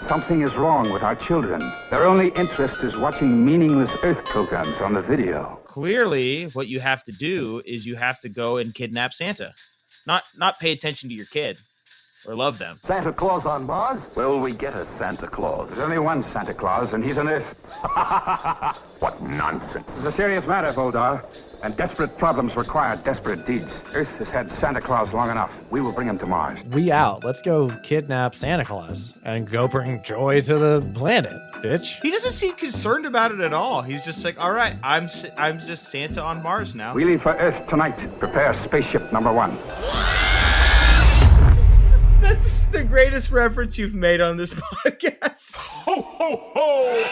Something is wrong with our children. Their only interest is watching meaningless Earth programs on the video. Clearly, what you have to do is you have to go and kidnap Santa. Not pay attention to your kid or love them. Santa Claus on Mars? Will we get a Santa Claus? There's only one Santa Claus, and he's on Earth. What nonsense. It's a serious matter, Voldar, and desperate problems require desperate deeds. Earth has had Santa Claus long enough. We will bring him to Mars. We out. Let's go kidnap Santa Claus and go bring joy to the planet, bitch. He doesn't seem concerned about it at all. He's just like, all right, I'm just Santa on Mars now. We leave for Earth tonight. Prepare spaceship number 1. That's the greatest reference you've made on this podcast. Ho, ho, ho!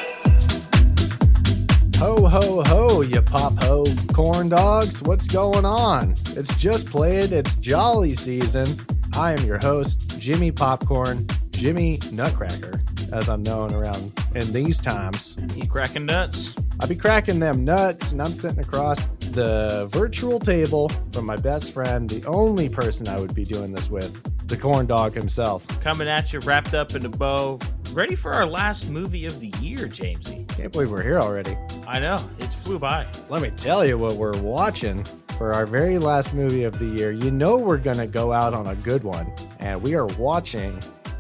Ho, ho, ho, you pop-ho corn dogs. What's going on? It's just played. It's jolly season. I am your host, Jimmy Popcorn, Jimmy Nutcracker, as I'm known around in these times. You cracking nuts? I be cracking them nuts, and I'm sitting across the virtual table from my best friend, the only person I would be doing this with, the corn dog himself. Coming at you, wrapped up in a bow. Ready for our last movie of the year, Jamesy. Can't believe we're here already. I know, it flew by. Let me tell you what we're watching for our very last movie of the year. You know we're going to go out on a good one, and we are watching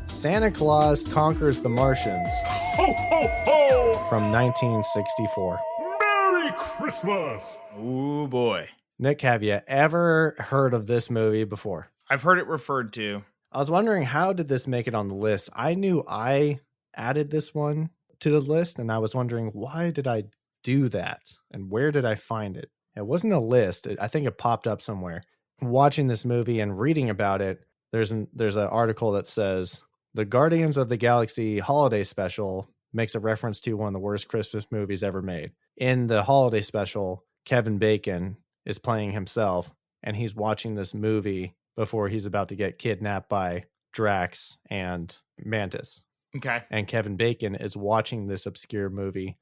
Santa Claus Conquers the Martians. Ho, ho, ho! From 1964. Merry Christmas! Ooh, boy. Nick, have you ever heard of this movie before? I've heard it referred to. I was wondering, how did this make it on the list? I knew I added this one to the list, and I was wondering, why did I do that? And where did I find it? It wasn't a list. I think it popped up somewhere. Watching this movie and reading about it, there's an article that says, the Guardians of the Galaxy holiday special makes a reference to one of the worst Christmas movies ever made. In the holiday special, Kevin Bacon is playing himself, and he's watching this movie before he's about to get kidnapped by Drax and Mantis. Okay. And Kevin Bacon is watching this obscure movie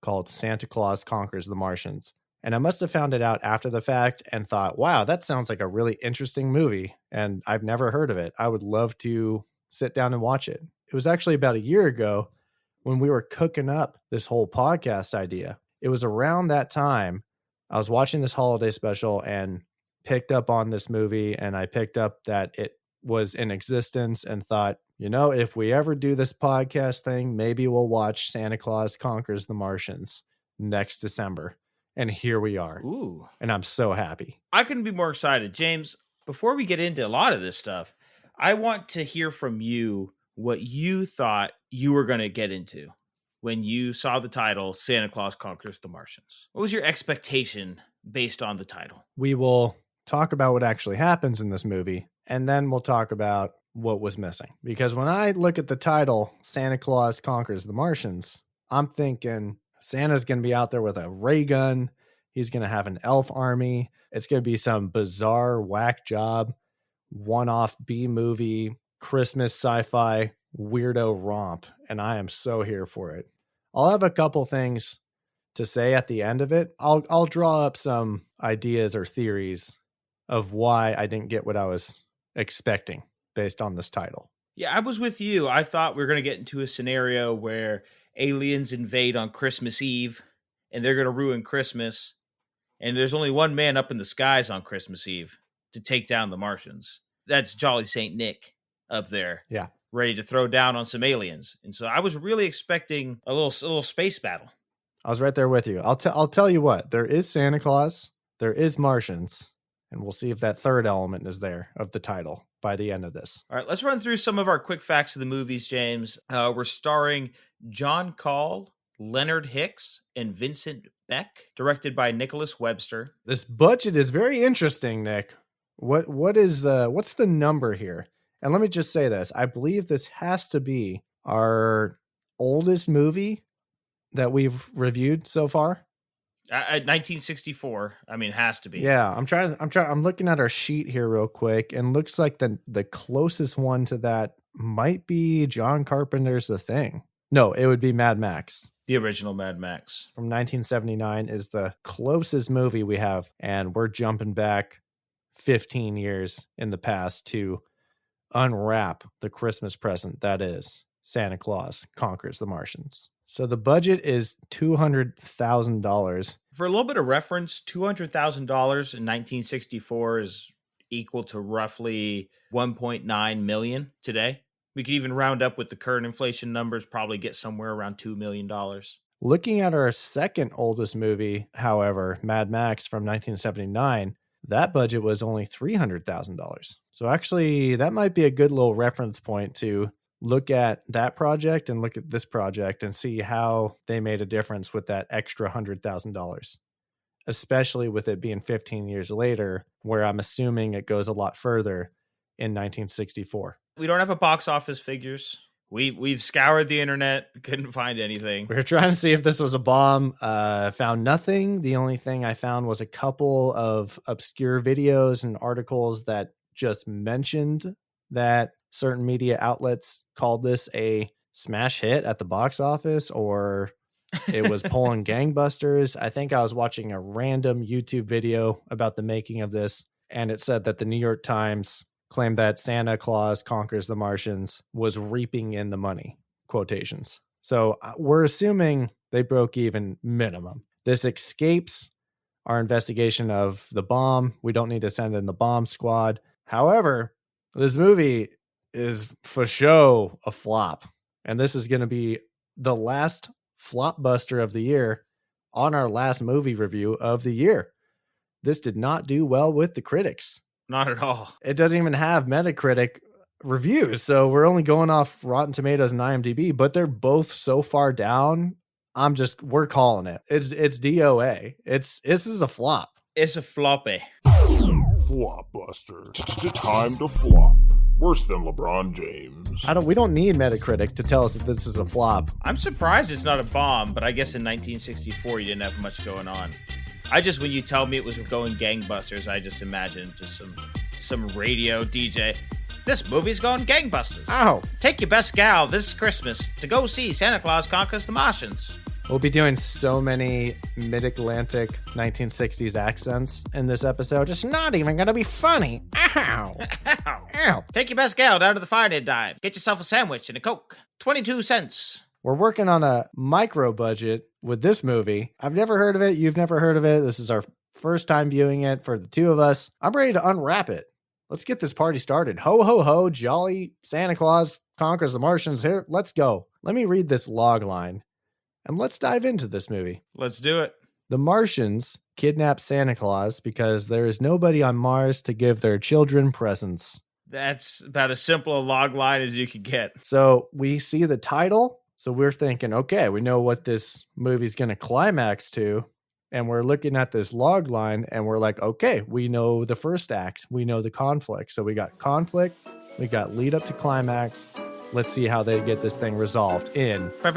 called Santa Claus Conquers the Martians. And I must have found it out after the fact and thought, wow, that sounds like a really interesting movie. And I've never heard of it. I would love to sit down and watch it. It was actually about a year ago when we were cooking up this whole podcast idea. It was around that time I was watching this holiday special and picked up on this movie, and I picked up that it was in existence and thought, you know, if we ever do this podcast thing, maybe we'll watch Santa Claus Conquers the Martians next December. And here we are. Ooh. And I'm so happy. I couldn't be more excited. James, before we get into a lot of this stuff, I want to hear from you what you thought you were going to get into when you saw the title Santa Claus Conquers the Martians. What was your expectation based on the title? We will talk about what actually happens in this movie, and then we'll talk about what was missing. Because when I look at the title, Santa Claus Conquers the Martians, I'm thinking Santa's going to be out there with a ray gun. He's going to have an elf army. It's going to be some bizarre whack job, one-off B-movie, Christmas sci-fi weirdo romp. And I am so here for it. I'll have a couple things to say at the end of it. I'll draw up some ideas or theories of why I didn't get what I was expecting based on this title. Yeah, I was with you. I thought we were going to get into a scenario where aliens invade on Christmas Eve and they're going to ruin Christmas. And there's only one man up in the skies on Christmas Eve to take down the Martians. That's Jolly St. Nick up there. Yeah. Ready to throw down on some aliens. And so I was really expecting a little space battle. I was right there with you. I'll tell you what, there is Santa Claus, there is Martians, and we'll see if that third element is there of the title by the end of this. All right, let's run through some of our quick facts of the movies, James. We're starring John Call, Leonard Hicks, and Vincent Beck, directed by Nicholas Webster. This budget is very interesting, Nick. What's the number here? And let me just say this. I believe this has to be our oldest movie that we've reviewed so far. 1964. I mean, it has to be. Yeah, I'm looking at our sheet here real quick, and looks like the closest one to that might be John Carpenter's The Thing. No, it would be Mad Max. The original Mad Max from 1979 is the closest movie we have, and we're jumping back 15 years in the past to unwrap the Christmas present that is Santa Claus Conquers the Martians. So the budget is $200,000. For a little bit of reference, $200,000 in 1964 is equal to roughly 1.9 million today. We could even round up with the current inflation numbers, probably get somewhere around $2 million. Looking at our second oldest movie, however, Mad Max from 1979, that budget was only $300,000. So actually, that might be a good little reference point to look at that project and look at this project and see how they made a difference with that extra $100,000, especially with it being 15 years later, where I'm assuming it goes a lot further in 1964. We don't have a box office figures. We've scoured the internet, couldn't find anything. We were trying to see if this was a bomb, found nothing. The only thing I found was a couple of obscure videos and articles that just mentioned that certain media outlets called this a smash hit at the box office, or it was pulling gangbusters. I think I was watching a random YouTube video about the making of this, and it said that the New York Times claimed that Santa Claus Conquers the Martians was reaping in the money, quotations. So we're assuming they broke even minimum. This escapes our investigation of the bomb. We don't need to send in the bomb squad. However, this movie is for show a flop. And this is going to be the last Flopbuster of the year on our last movie review of the year. This did not do well with the critics. Not at all. It doesn't even have Metacritic reviews. So we're only going off Rotten Tomatoes and IMDb, but they're both so far down. We're calling it. It's DOA. This is a flop. It's a floppy. Flopbuster. Time to flop. Worse than LeBron James. We don't need Metacritic to tell us if this is a flop. I'm surprised it's not a bomb, but I guess in 1964 you didn't have much going on. When you tell me it was going gangbusters, I just imagined just some radio DJ. This movie's going gangbusters. Oh. Take your best gal this Christmas to go see Santa Claus Conquers the Martians. We'll be doing so many mid-Atlantic 1960s accents in this episode. It's not even going to be funny. Ow. Ow. Ow. Take your best gal down to the fire and dime. Get yourself a sandwich and a Coke. 22 cents. We're working on a micro budget with this movie. I've never heard of it. You've never heard of it. This is our first time viewing it for the two of us. I'm ready to unwrap it. Let's get this party started. Ho, ho, ho, jolly Santa Claus Conquers the Martians. Here, let's go. Let me read this log line and let's dive into this movie. Let's do it. The Martians kidnap Santa Claus because there is nobody on Mars to give their children presents. That's about as simple a log line as you could get. So we see the title. So we're thinking, okay, we know what this movie's going to climax to. And we're looking at this log line and we're like, okay, we know the first act. We know the conflict. So we got conflict. We got lead up to climax. Let's see how they get this thing resolved in Plot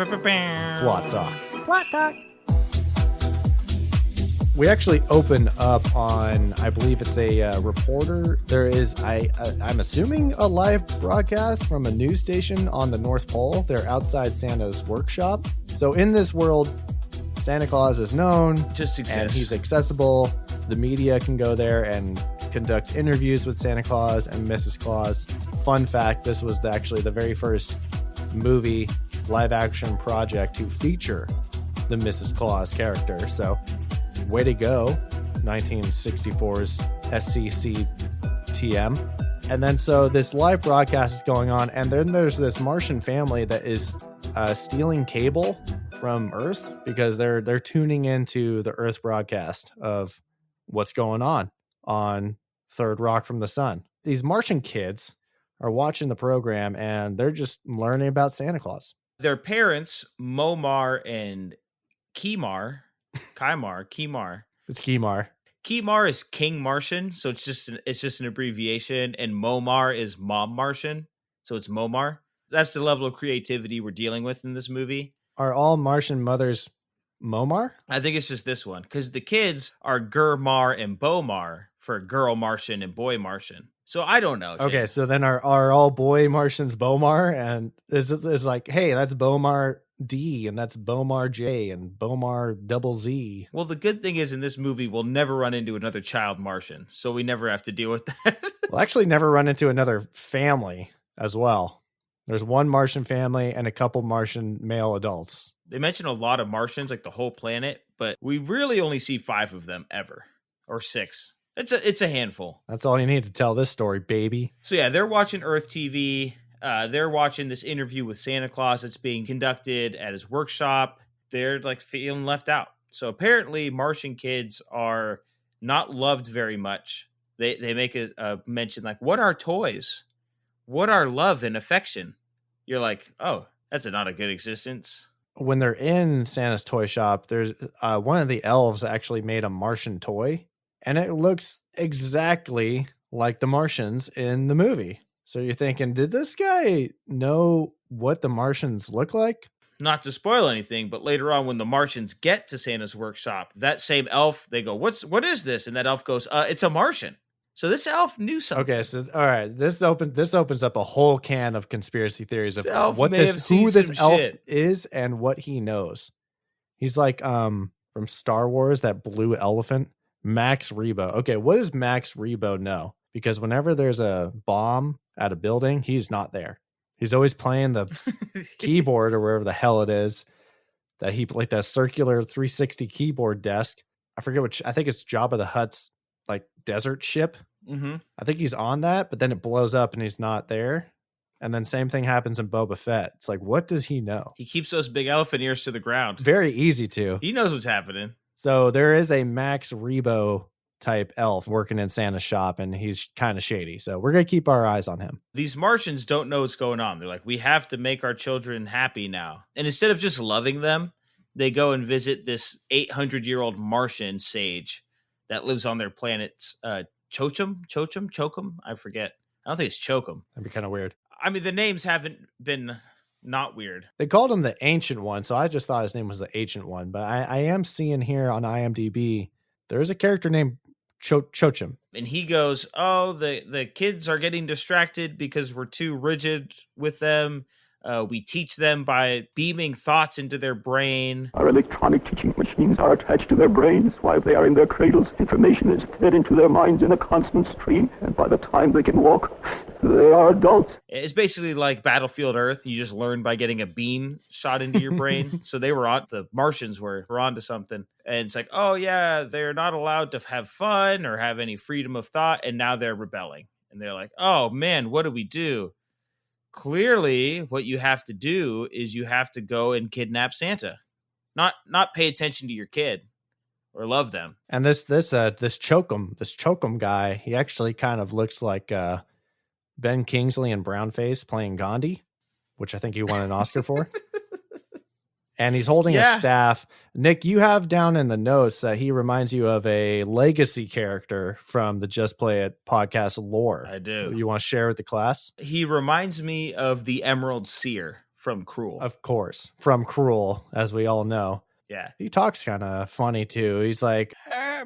Talk. Plot Talk. We actually open up on, I believe it's a reporter. There is, I'm assuming, a live broadcast from a news station on the North Pole. They're outside Santa's workshop. So in this world, Santa Claus is known. Just exists. And he's accessible. The media can go there and conduct interviews with Santa Claus and Mrs. Claus. Fun fact, this was actually the very first movie live action project to feature the Mrs. Claus character. So way to go, 1964's SCCTM. And then so this live broadcast is going on, and then there's this Martian family that is stealing cable from Earth because they're tuning into the Earth broadcast of what's going on Third Rock from the Sun. These Martian kids are watching the program and they're just learning about Santa Claus. Their parents, Momar and Kemar. It's Kemar. Kemar is King Martian, so it's just an abbreviation, and Momar is Mom Martian, so it's Momar. That's the level of creativity we're dealing with in this movie. Are all Martian mothers Momar? I think it's just this one, because the kids are Gurmar and Bomar for girl Martian and boy Martian. So I don't know. Okay, so then are all boy Martians Bomar? And is like, hey, that's Bomar D, and that's Bomar J, and Bomar double Z. Well, the good thing is in this movie, we'll never run into another child Martian, so we never have to deal with that. We'll actually never run into another family as well. There's one Martian family and a couple Martian male adults. They mention a lot of Martians, like the whole planet, but we really only see 5 of them ever, or 6. It's a handful. That's all you need to tell this story, baby. So yeah, they're watching Earth TV. They're watching this interview with Santa Claus that's being conducted at his workshop. They're like feeling left out. So apparently Martian kids are not loved very much. They make a mention like, what are toys? What are love and affection? You're like, oh, that's not a good existence. When they're in Santa's toy shop, there's one of the elves actually made a Martian toy, and it looks exactly like the Martians in the movie. So you're thinking, did this guy know what the Martians look like? Not to spoil anything, but later on when the Martians get to Santa's workshop, that same elf, they go, what is this? And that elf goes, it's a Martian. So this elf knew something. Okay, so all right, this opens up a whole can of conspiracy theories of who this elf is and what he knows. He's like from Star Wars, that blue elephant, Max Rebo. Okay, what does Max Rebo know? Because whenever there's a bomb at a building, he's not there. He's always playing the keyboard or wherever the hell it is that he like that circular 360 keyboard desk. I forget I think it's Jabba the Hutt's like desert ship. Mm-hmm. I think he's on that, but then it blows up and he's not there. And then same thing happens in Boba Fett. It's like, what does he know? He keeps those big elephant ears to the ground. Very easy to. He knows what's happening. So there is a Max Rebo type elf working in Santa's shop, and he's kind of shady. So we're going to keep our eyes on him. These Martians don't know what's going on. They're like, we have to make our children happy now. And instead of just loving them, they go and visit this 800-year-old Martian sage that lives on their planet's Chokum? I forget. I don't think it's Chokum. That'd be kind of weird. I mean, the names haven't been not weird. They called him the Ancient One, so I just thought his name was the Ancient One. But I am seeing here on IMDb, there's a character named Chokum. And he goes, oh, the kids are getting distracted because we're too rigid with them. We teach them by beaming thoughts into their brain. Our electronic teaching machines are attached to their brains while they are in their cradles. Information is fed into their minds in a constant stream, and by the time they can walk, they are adults. It's basically like Battlefield Earth. You just learn by getting a beam shot into your brain. So the Martians were onto something. And it's like, oh yeah, they're not allowed to have fun or have any freedom of thought. And now they're rebelling. And they're like, oh man, what do we do? Clearly, what you have to do is you have to go and kidnap Santa, not pay attention to your kid or love them. And this Chokum guy, he actually kind of looks like Ben Kingsley in Brownface playing Gandhi, which I think he won an Oscar for. And he's holding a staff. Nick, you have down in the notes that he reminds you of a legacy character from the Just Play It podcast lore. I do. You want to share with the class? He reminds me of the Emerald Seer from Cruel. Of course. From Cruel, as we all know. Yeah. He talks kind of funny, too. He's like a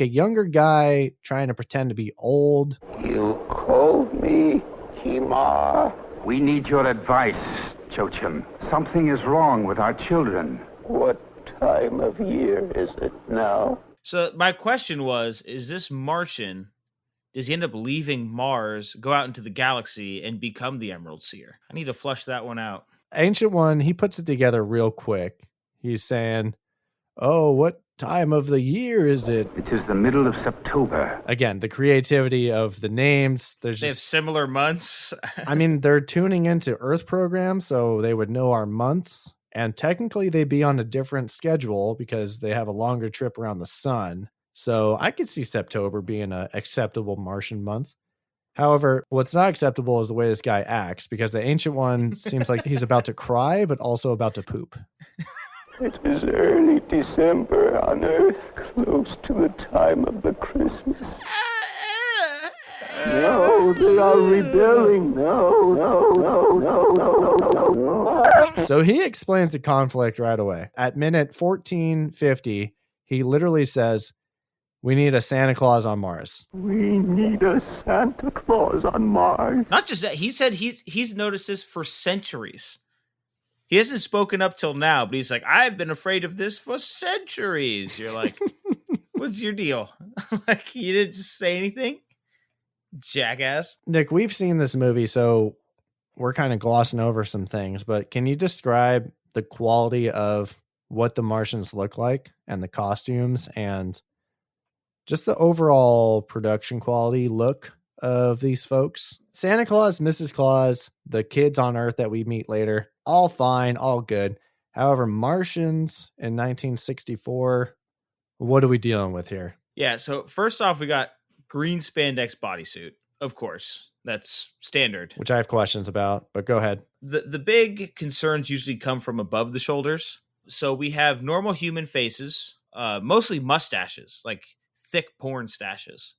younger guy trying to pretend to be old. You called me Kimar. We need your advice, Chokum. Something is wrong with our children. What time of year is it now? So my question was, is this Martian, does he end up leaving Mars, go out into the galaxy, and become the Emerald Seer? I need to flush that one out. Ancient One, he puts it together real quick. He's saying, oh, what time of the year is it? It is the middle of September. Again, the creativity of the names. They have similar months. I mean, they're tuning into Earth programs, so they would know our months. And technically, they'd be on a different schedule because they have a longer trip around the sun. So I could see September being an acceptable Martian month. However, what's not acceptable is the way this guy acts, because the Ancient One seems like he's about to cry, but also about to poop. It is early December on Earth, close to the time of the Christmas. No, they are rebelling. No. So he explains the conflict right away. At minute 14:50, he literally says, we need a Santa Claus on Mars. We need a Santa Claus on Mars. Not just that, he said he's noticed this for centuries. He hasn't spoken up till now, but he's like, I've been afraid of this for centuries. You're like, what's your deal? Like, you didn't say anything? Jackass. Nick, we've seen this movie, so we're kind of glossing over some things, but can you describe the quality of what the Martians look like and the costumes and just the overall production quality look of these folks? Santa Claus, Mrs. Claus, the kids on Earth that we meet later, all fine, all good. However, Martians in 1964, what are we dealing with here? Yeah, so first off, we got green spandex bodysuit. Of course, that's standard. Which I have questions about, but go ahead. The big concerns usually come from above the shoulders. So we have normal human faces, mostly mustaches, like thick porn stashes.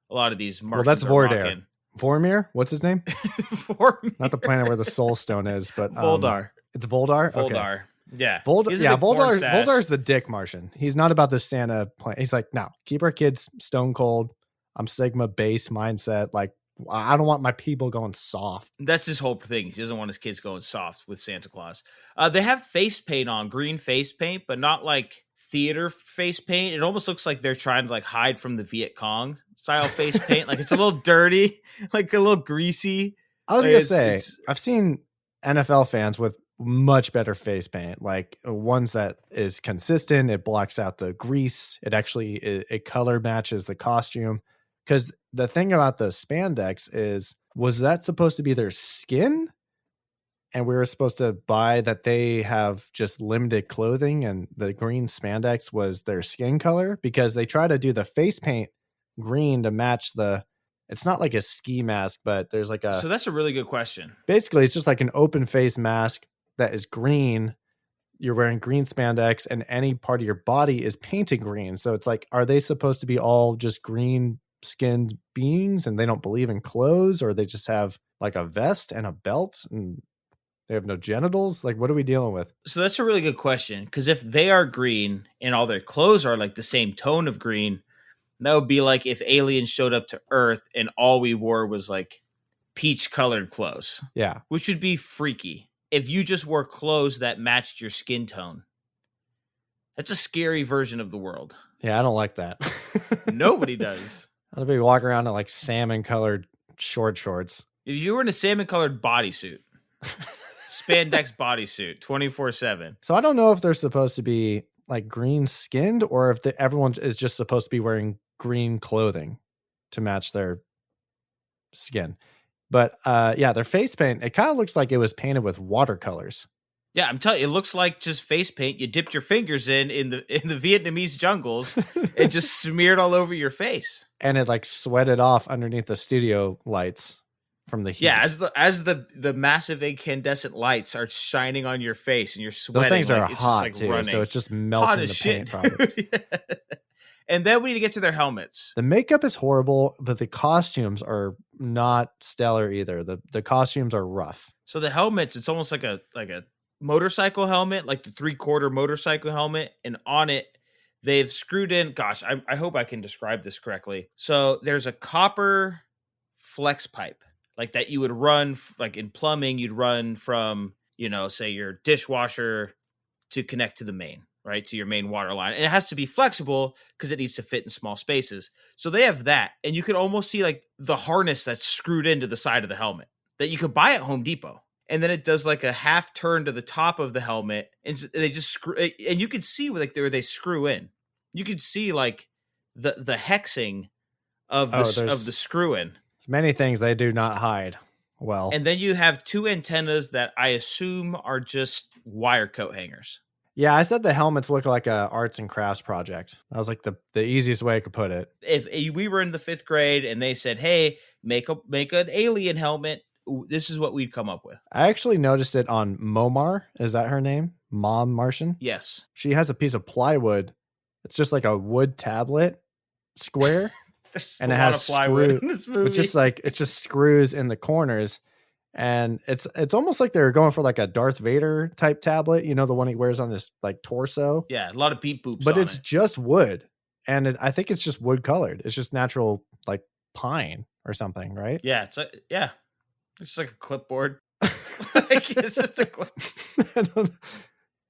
A lot of these Martians that's are Vordair. rocking. Vormir? What's his name? Vormir. Not the planet where the Soul Stone is, but Voldar. It's Voldar? Okay. Voldar. Yeah. Voldar's the dick Martian. He's not about the Santa plan. He's like, no, keep our kids stone cold. I'm Sigma base mindset. Like, I don't want my people going soft. That's his whole thing. He doesn't want his kids going soft with Santa Claus. They have face paint on, green face paint, but not like theater face paint. It almost looks like they're trying to like hide from the Viet Cong style face paint. Like it's a little dirty, like a little greasy. I was going to say, I've seen NFL fans with much better face paint, like ones that is consistent. It blocks out the grease. It actually, it color matches the costume. Because the thing about the spandex is, was that supposed to be their skin? And we were supposed to buy that they have just limited clothing and the green spandex was their skin color? Because they try to do the face paint green to match it's not like a ski mask, but there's like So that's a really good question. Basically, it's just like an open face mask that is green. You're wearing green spandex and any part of your body is painted green. So it's like, are they supposed to be all just green skinned beings and they don't believe in clothes, or they just have like a vest and a belt and they have no genitals? Like, what are we dealing with? So that's a really good question, because if they are green and all their clothes are like the same tone of green, that would be like if aliens showed up to Earth and all we wore was like peach colored clothes. Yeah. Which would be freaky. If you just wore clothes that matched your skin tone. That's a scary version of the world. Yeah, I don't like that. Nobody does. I'd be walking around in like salmon colored shorts. If you were in a salmon colored bodysuit, spandex bodysuit, 24/7. So I don't know if they're supposed to be like green skinned or if everyone is just supposed to be wearing green clothing to match their skin. But yeah, their face paint, it kind of looks like it was painted with watercolors. Yeah, I'm telling you, it looks like just face paint. You dipped your fingers in the Vietnamese jungles and just smeared all over your face. And it like sweated off underneath the studio lights from the heat. Yeah, as the massive incandescent lights are shining on your face and you're sweating. Those things like, are it's hot just, too, running. so it's just melting the paint. Probably. Yeah. And then we need to get to their helmets. The makeup is horrible, but the costumes are not stellar either. The costumes are rough. So the helmets, it's almost like a motorcycle helmet, like the 3/4 motorcycle helmet, and on it they've screwed in, gosh, I hope I can describe this correctly. So there's a copper flex pipe, like that you would run, like in plumbing, you'd run from, say your dishwasher to connect to the main, right? To your main water line. And it has to be flexible because it needs to fit in small spaces. So they have that. And you could almost see like the harness that's screwed into the side of the helmet that you could buy at Home Depot. And then it does like a half turn to the top of the helmet, and they just screw. And you could see like where they screw in. You could see like the hexing of the screw in. There's many things they do not hide well. And then you have two antennas that I assume are just wire coat hangers. Yeah, I said the helmets look like a arts and crafts project. That was like the easiest way I could put it. If we were in the 5th grade and they said, "Hey, make an alien helmet," this is what we'd come up with. I actually noticed it on Momar. Is that her name? Mom Martian? Yes. She has a piece of plywood. It's just like a wood tablet square. And it has plywood in this movie. It's just screws in the corners. And it's almost like they're going for like a Darth Vader type tablet, the one he wears on this like torso. Yeah, a lot of beep boops. But it's just wood. And I think it's just wood colored. It's just natural like pine or something, right? Yeah, it's like a clipboard. It's just a clip.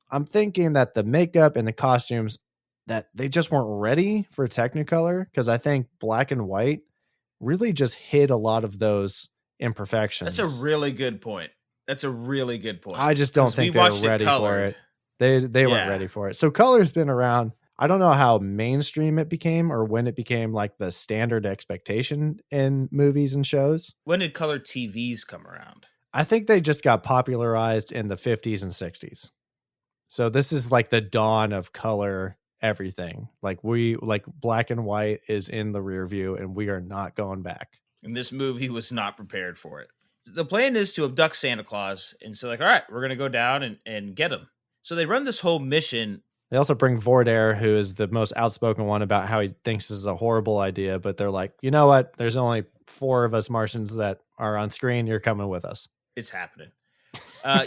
I'm thinking that the makeup and the costumes, that they just weren't ready for Technicolor, because I think black and white really just hid a lot of those imperfections. That's a really good point. I just don't think they're ready for it. They weren't ready for it. So color's been around. I don't know how mainstream it became or when it became like the standard expectation in movies and shows. When did color TVs come around? I think they just got popularized in the 50s and 60s. So this is like the dawn of color everything. Like black and white is in the rear view and we are not going back. And this movie was not prepared for it. The plan is to abduct Santa Claus. And so like, all right, we're going to go down and get him. So they run this whole mission. They also bring Vordair, who is the most outspoken one about how he thinks this is a horrible idea. But they're like, you know what? There's only 4 of us Martians that are on screen. You're coming with us. It's happening.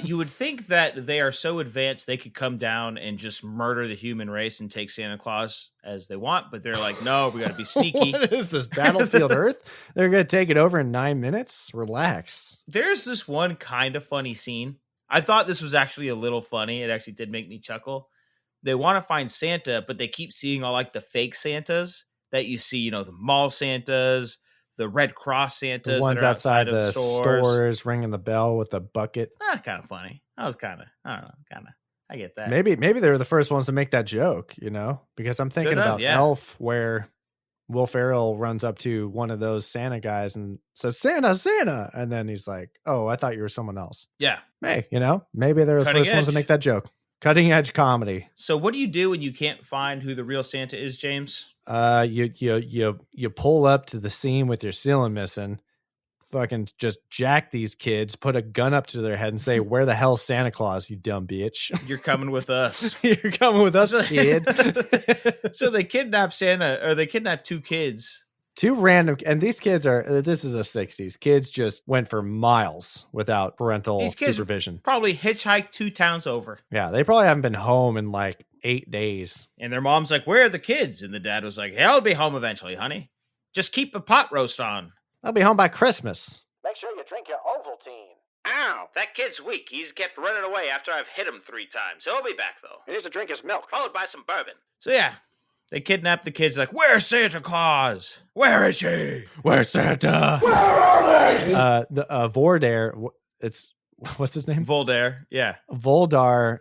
You would think that they are so advanced they could come down and just murder the human race and take Santa Claus as they want. But they're like, no, we got to be sneaky. What is this, Battlefield Earth? They're going to take it over in 9 minutes? Relax. There's this one kind of funny scene. I thought this was actually a little funny. It actually did make me chuckle. They want to find Santa, but they keep seeing all like the fake Santas that you see, the mall Santas, the Red Cross Santas. The ones that outside the stores ringing the bell with the bucket. Kind of funny. That was I don't know, I get that. Maybe they were the first ones to make that joke, because I'm thinking about Elf, where Will Ferrell runs up to one of those Santa guys and says, Santa, Santa. And then he's like, oh, I thought you were someone else. Yeah. Hey, maybe they're the first ones to make that joke. Cutting edge comedy. So what do you do when you can't find who the real Santa is, James? You pull up to the scene with your ceiling missing, fucking just jack these kids, put a gun up to their head and say, where the hell's Santa Claus, you dumb bitch? You're coming with us. You're coming with us, kid. So they kidnap Santa, or they kidnap 2 kids. 2 random, and these kids this is the 60s. Kids just went for miles without parental supervision. Probably hitchhiked 2 towns over. Yeah, they probably haven't been home in like 8 days. And their mom's like, where are the kids? And the dad was like, hey, I'll be home eventually, honey. Just keep the pot roast on. I'll be home by Christmas. Make sure you drink your Ovaltine. Ow, that kid's weak. He's kept running away after I've hit him 3 times. He'll be back, though. He needs to drink his milk. Followed by some bourbon. So, yeah. They kidnap the kids like, where's Santa Claus? Where is he? Where's Santa? Where are they? Vordair, what's his name? Voldair, yeah. Voldar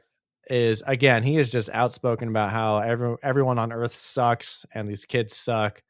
is, again, he is just outspoken about how everyone on Earth sucks and these kids suck.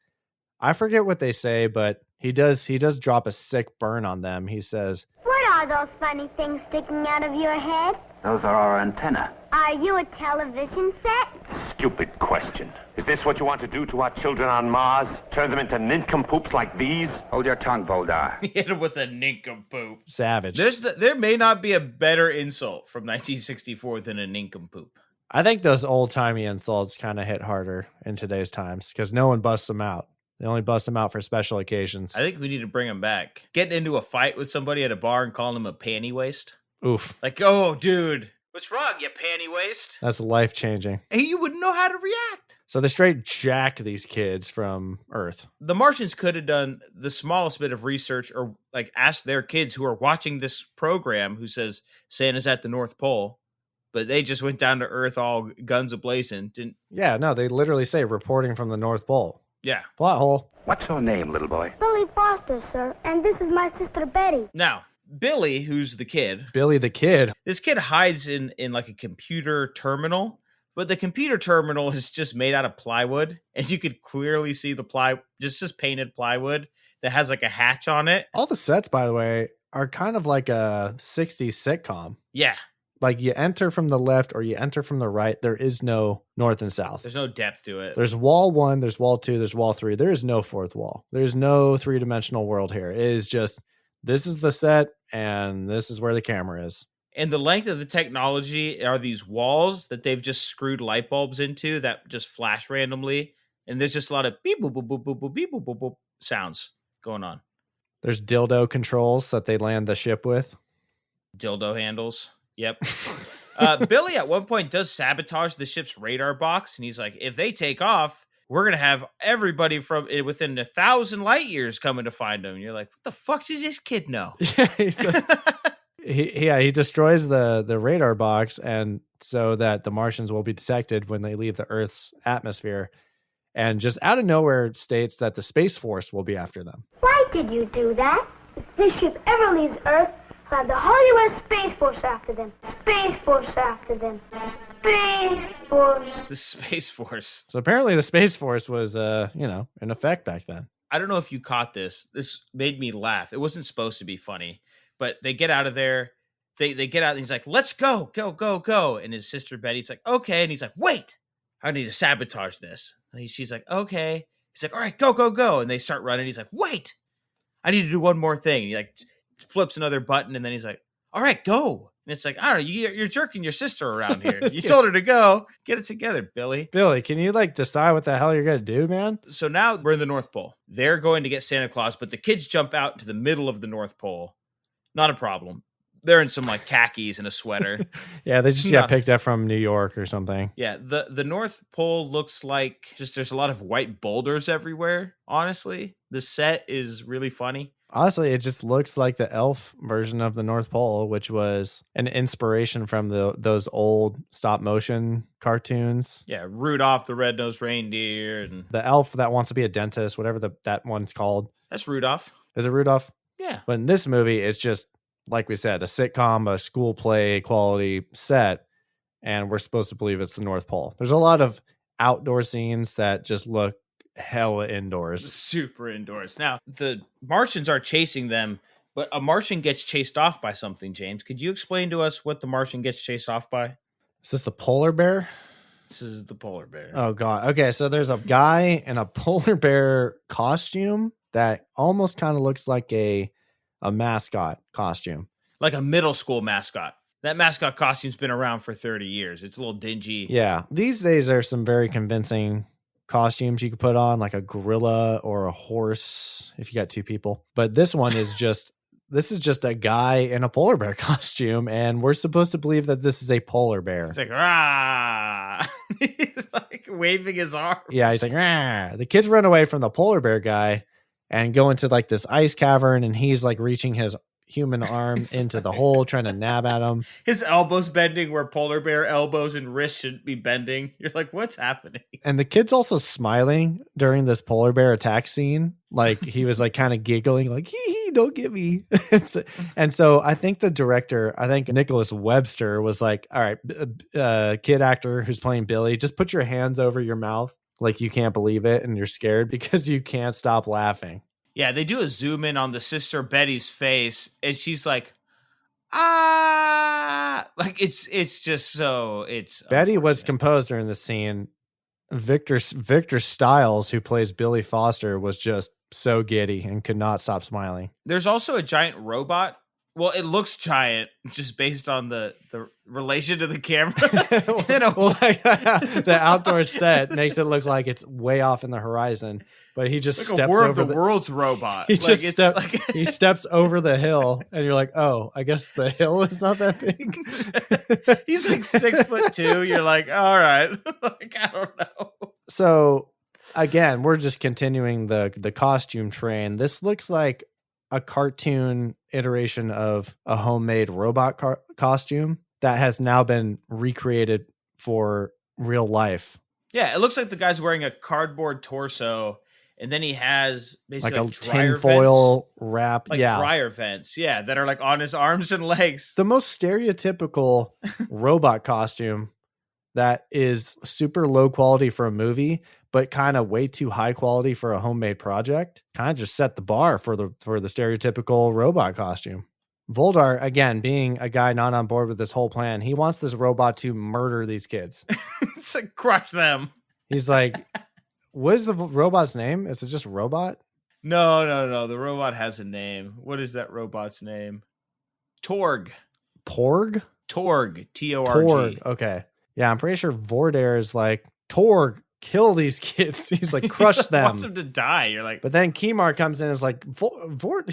I forget what they say, but he does drop a sick burn on them. He says, what are those funny things sticking out of your head? Those are our antenna. Are you a television set? Stupid question. Is this what you want to do to our children on Mars? Turn them into nincompoops like these? Hold your tongue, Voldar. Hit him with a nincompoop. Savage. There may not be a better insult from 1964 than a nincompoop. I think those old-timey insults kind of hit harder in today's times because no one busts them out. They only bust them out for special occasions. I think we need to bring them back. Getting into a fight with somebody at a bar and calling them a panty waist. Oof. Like, oh, dude. What's wrong, you panty waist? That's life-changing. And you wouldn't know how to react. So they straight jack these kids from Earth. The Martians could have done the smallest bit of research or like asked their kids who are watching this program who says Santa's at the North Pole. But they just went down to Earth all guns a-blazing. Yeah, no, they literally say reporting from the North Pole. Yeah. Plot hole. What's your name, little boy? Billy Foster, sir. And this is my sister Betty. Now, Billy, who's the kid. Billy the kid. This kid hides in like a computer terminal, but the computer terminal is just made out of plywood, and you could clearly see the just painted plywood that has like a hatch on it. All the sets, by the way, are kind of like a 60s sitcom. Yeah. Like you enter from the left or you enter from the right. There is no north and south. There's no depth to it. There's wall 1, there's wall 2, there's wall 3. There is no fourth wall. There's no 3-dimensional world here. It is just, this is the set and this is where the camera is. And the length of the technology are these walls that they've just screwed light bulbs into that just flash randomly. And there's just a lot of beep, boop, boop, boop, boop, boop, beep, boop, boop, boop sounds going on. There's dildo controls that they land the ship with. Dildo handles. Yep. Billy at one point does sabotage the ship's radar box, and he's like, if they take off, we're going to have everybody from within 1,000 light years coming to find them. And you're like, what the fuck does this kid know? Yeah, he destroys the radar box, and so that the Martians will be detected when they leave the Earth's atmosphere. And just out of nowhere states that the Space Force will be after them. Why did you do that? If this ship ever leaves Earth, I'll have the Hollywood Space Force after them. Space Force after them. Space Force. The Space Force. So apparently the Space Force was, in effect back then. I don't know if you caught this. This made me laugh. It wasn't supposed to be funny, but they get out of there. They get out and he's like, let's go, go, go, go. And his sister Betty's like, okay. And he's like, wait, I need to sabotage this. And she's like, okay. He's like, all right, go, go, go. And they start running. He's like, wait, I need to do one more thing. And he like flips another button. And then he's like, all right, go. And it's like, I don't know, you're jerking your sister around here. You told her to go. Get it together, Billy. Billy, can you decide what the hell you're going to do, man? So now we're in the North Pole. They're going to get Santa Claus, but the kids jump out to the middle of the North Pole. Not a problem. They're in some khakis and a sweater. Yeah, they just got picked up from New York or something. Yeah, the North Pole looks like just there's a lot of white boulders everywhere, honestly. The set is really funny. Honestly, it just looks like the elf version of the North Pole, which was an inspiration from those old stop motion cartoons. Yeah, Rudolph the Red-Nosed Reindeer. And the elf that wants to be a dentist, whatever that one's called. That's Rudolph. Is it Rudolph? Yeah. But in this movie, it's just, like we said, a sitcom, a school play quality set, and we're supposed to believe it's the North Pole. There's a lot of outdoor scenes that just look hella indoors. Super indoors. Now, the Martians are chasing them, but a Martian gets chased off by something, James. Could you explain to us what the Martian gets chased off by? Is this the polar bear? This is the polar bear. Oh, God. Okay, so there's a guy in a polar bear costume that almost kind of looks like a mascot costume. Like a middle school mascot. That mascot costume's been around for 30 years. It's a little dingy. Yeah. These days there's some very convincing costumes you could put on, like a gorilla or a horse if you got two people. But this one is just a guy in a polar bear costume, and we're supposed to believe that this is a polar bear. It's like, rah! He's like waving his arm. Yeah, he's like, rah! The kids run away from the polar bear guy and go into this ice cavern, and he's reaching his human arm into the hole, trying to nab at him. His elbows bending where polar bear elbows and wrists shouldn't be bending. You're like, what's happening? And the kid's also smiling during this polar bear attack scene. He was kind of giggling, hee, don't get me. And so I think the director, Nicholas Webster was like, all right, kid actor who's playing Billy, just put your hands over your mouth like you can't believe it and you're scared because you can't stop laughing. Yeah, they do a zoom in on the sister Betty's face, and she's like, ah, it's just so it's. Betty was composed during the scene. Victor Stiles, who plays Billy Foster, was just so giddy and could not stop smiling. There's also a giant robot. Well, it looks giant just based on the relation to the camera. The outdoor set makes it look like it's way off in the horizon, but he just steps a War over of the Worlds robot. He he steps over the hill, and you're like, oh, I guess the hill is not that big. He's 6'2". You're like, all right, I don't know. So again, we're just continuing the costume train. This looks like a cartoon iteration of a homemade robot costume that has now been recreated for real life. Yeah, it looks like the guy's wearing a cardboard torso, and then he has basically a tinfoil wrap, dryer vents, that are on his arms and legs. The most stereotypical robot costume that is super low quality for a movie, but kind of way too high quality for a homemade project. Kind of just set the bar for the stereotypical robot costume. Voldar, again, being a guy not on board with this whole plan, he wants this robot to murder these kids. It's like crush them. He's like, what is the robot's name? Is it just Robot? No. The robot has a name. What is that robot's name? Torg. Porg? Torg. Torg. Torg. Okay. Yeah, I'm pretty sure Vordair is like, Torg, kill these kids. He's like, crush them. Wants them to die. You're like, but then Kimar comes in and is like, Vordar,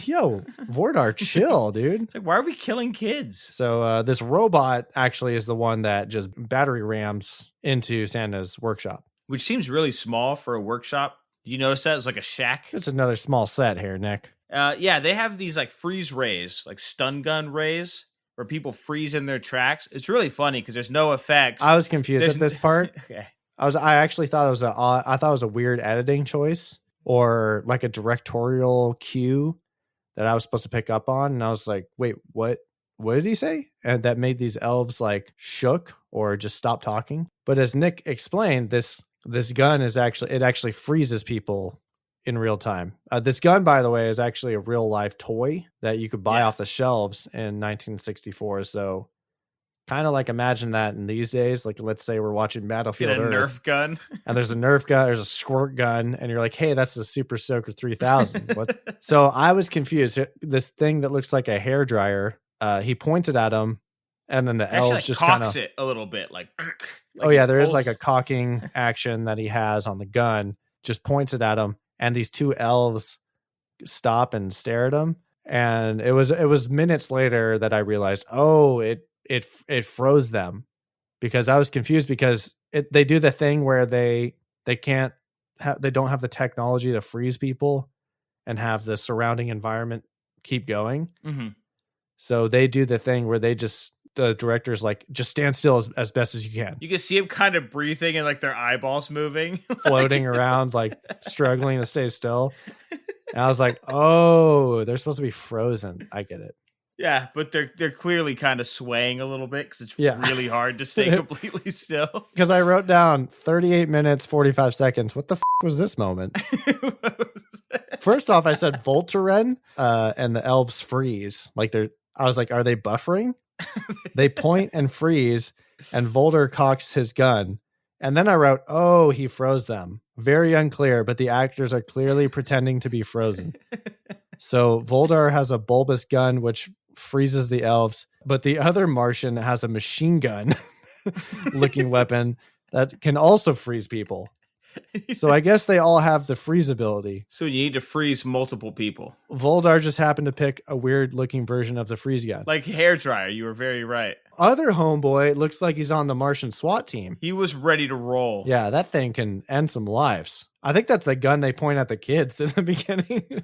chill, dude. It's like, why are we killing kids? So this robot actually is the one that just battery rams into Santa's workshop, which seems really small for a workshop. You notice that it's like a shack. It's another small set here, Nick. Yeah, they have these freeze rays, stun gun rays, where people freeze in their tracks. It's really funny because there's no effects. I was confused at this part. Okay. I actually thought it was a weird editing choice or like a directorial cue that I was supposed to pick up on. And I was like, wait, what did he say? And that made these elves like shook or just stop talking. But as Nick explained, this gun is actually freezes people in real time. This gun, by the way, is actually a real life toy that you could buy off the shelves in 1964. So kind of like imagine that in these days. Like, let's say we're watching Battlefield Earth. Nerf gun. And there's a Nerf gun, there's a squirt gun, and you're like, hey, that's the Super Soaker 3000. What? So I was confused. This thing that looks like a hairdryer, he pointed at him, and then the elves just kind of it a little bit, like oh yeah, there is like a cocking action that he has on the gun, just points it at him, and these two elves stop and stare at him. And it was minutes later that I realized, oh, it froze them, because I was confused because they do the thing where they don't have the technology to freeze people and have the surrounding environment keep going. Mm-hmm. So they do the thing where the director's like, just stand still as best as you can. You can see them kind of breathing and like their eyeballs moving, floating around, like struggling to stay still. And I was like, oh, they're supposed to be frozen. I get it. Yeah, but they're clearly kind of swaying a little bit because it's really hard to stay completely still. Because I wrote down 38 minutes, 45 seconds. What the was this moment? First off, I said Voltaren, and the elves freeze. I was like, are they buffering? They point and freeze, and Volder cocks his gun. And then I wrote, oh, he froze them. Very unclear, but the actors are clearly pretending to be frozen. So Voldar has a bulbous gun, which freezes the elves, but the other Martian has a machine gun looking weapon that can also freeze people. So I guess they all have the freeze ability. So you need to freeze multiple people. Voldar just happened to pick a weird looking version of the freeze gun. Like hairdryer, you were very right. Other homeboy looks like he's on the Martian SWAT team. He was ready to roll. Yeah, that thing can end some lives. I think that's the gun they point at the kids in the beginning.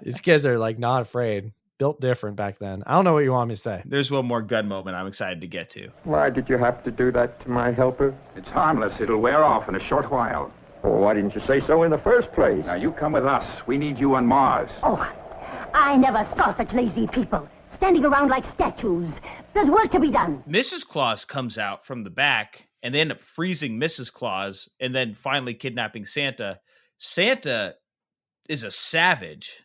These kids are like not afraid. Built different back then. I don't know what you want me to say. There's one more gun moment I'm excited to get to. Why did you have to do that to my helper? It's harmless. It'll wear off in a short while. Well, why didn't you say so in the first place? Now, you come with us. We need you on Mars. Oh, I never saw such lazy people, standing around like statues. There's work to be done. Mrs. Claus comes out from the back, and they end up freezing Mrs. Claus, and then finally kidnapping Santa. Santa is a savage.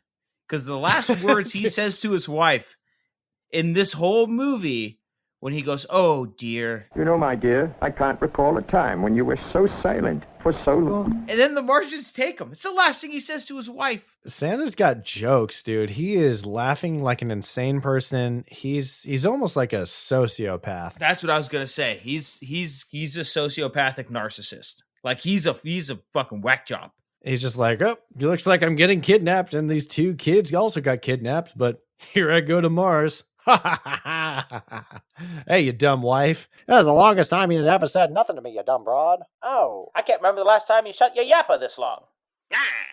Because the last words he says to his wife in this whole movie, when he goes, oh, dear. You know, my dear, I can't recall a time when you were so silent for so long. And then the Martians take him. It's the last thing he says to his wife. Santa's got jokes, dude. He is laughing like an insane person. He's almost like a sociopath. That's what I was going to say. He's a sociopathic narcissist. Like he's a fucking whack job. He's just like, oh, it looks like I'm getting kidnapped, and these two kids also got kidnapped, but here I go to Mars. Hey, you dumb wife. That was the longest time you ever said nothing to me, you dumb broad. Oh, I can't remember the last time you shut your yapper this long.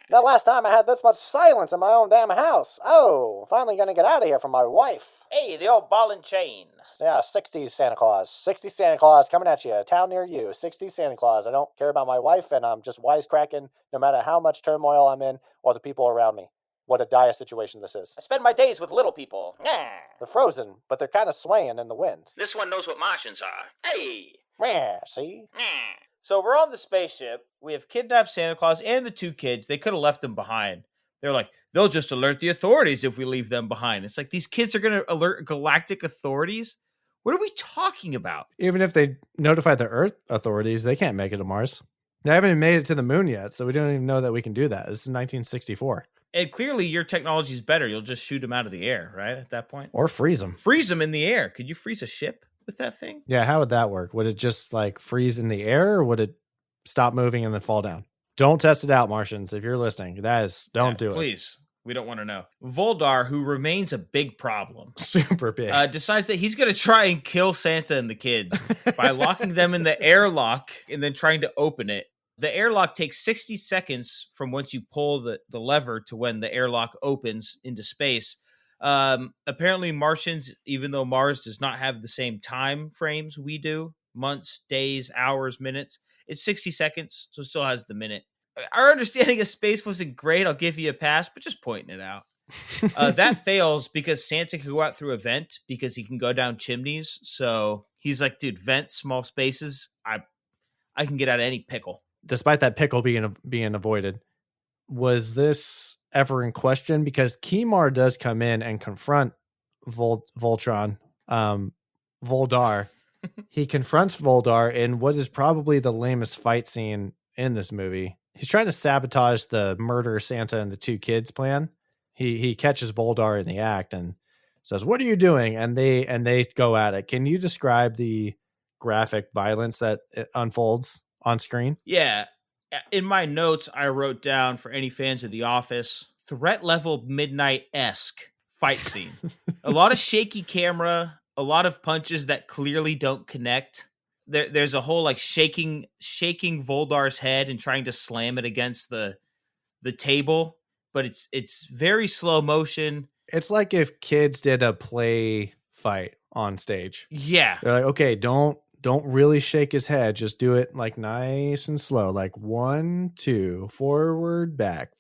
The last time I had this much silence in my own damn house. Oh, finally gonna get out of here from my wife. Hey, the old ball and chain. Yeah, 60s Santa Claus. 60s Santa Claus coming at you. A town near you. 60s Santa Claus. I don't care about my wife, and I'm just wisecracking no matter how much turmoil I'm in or the people around me. What a dire situation this is. I spend my days with little people. They're frozen, but they're kind of swaying in the wind. This one knows what Martians are. Hey! See? So we're on the spaceship. We have kidnapped Santa Claus and the two kids. They could have left them behind. They're like, they'll just alert the authorities if we leave them behind. It's like these kids are going to alert galactic authorities. What are we talking about? Even if they notify the Earth authorities, they can't make it to Mars. They haven't even made it to the moon yet, so we don't even know that we can do that. This is 1964. And clearly your technology is better. You'll just shoot them out of the air, right? At that point. Or freeze them. Freeze them in the air. Could you freeze a ship with that thing? Yeah, how would that work? Would it just like freeze in the air, or would it stop moving and then fall down? Don't test it out, Martians. If you're listening, don't do it. Please. We don't want to know. Voldar, who remains a big problem. Super big. Decides that he's going to try and kill Santa and the kids by locking them in the airlock and then trying to open it. The airlock takes 60 seconds from once you pull the lever to when the airlock opens into space. Apparently Martians, even though Mars does not have the same time frames we do, months, days, hours, minutes, it's 60 seconds, so it still has the minute. Our understanding of space wasn't great. I'll give you a pass, but just pointing it out. That fails because Santa can go out through a vent because he can go down chimneys. So he's like, dude, vent small spaces. I can get out of any pickle. Despite that pickle being avoided, was this ever in question? Because Kimar does come in and confront Voltron, Voldar. He confronts Voldar in what is probably the lamest fight scene in this movie. He's trying to sabotage the murder Santa and the two kids plan. He catches Voldar in the act and says, "What are you doing?" And they go at it. Can you describe the graphic violence that unfolds on screen? Yeah. In my notes, I wrote down, for any fans of The Office, threat level Midnight-esque fight scene. A lot of shaky camera, a lot of punches that clearly don't connect. There's a whole like shaking Voldar's head and trying to slam it against the table, but it's very slow motion. It's like if kids did a play fight on stage. Yeah. They're like, okay, don't really shake his head. Just do it like nice and slow. Like 1, 2, forward, back.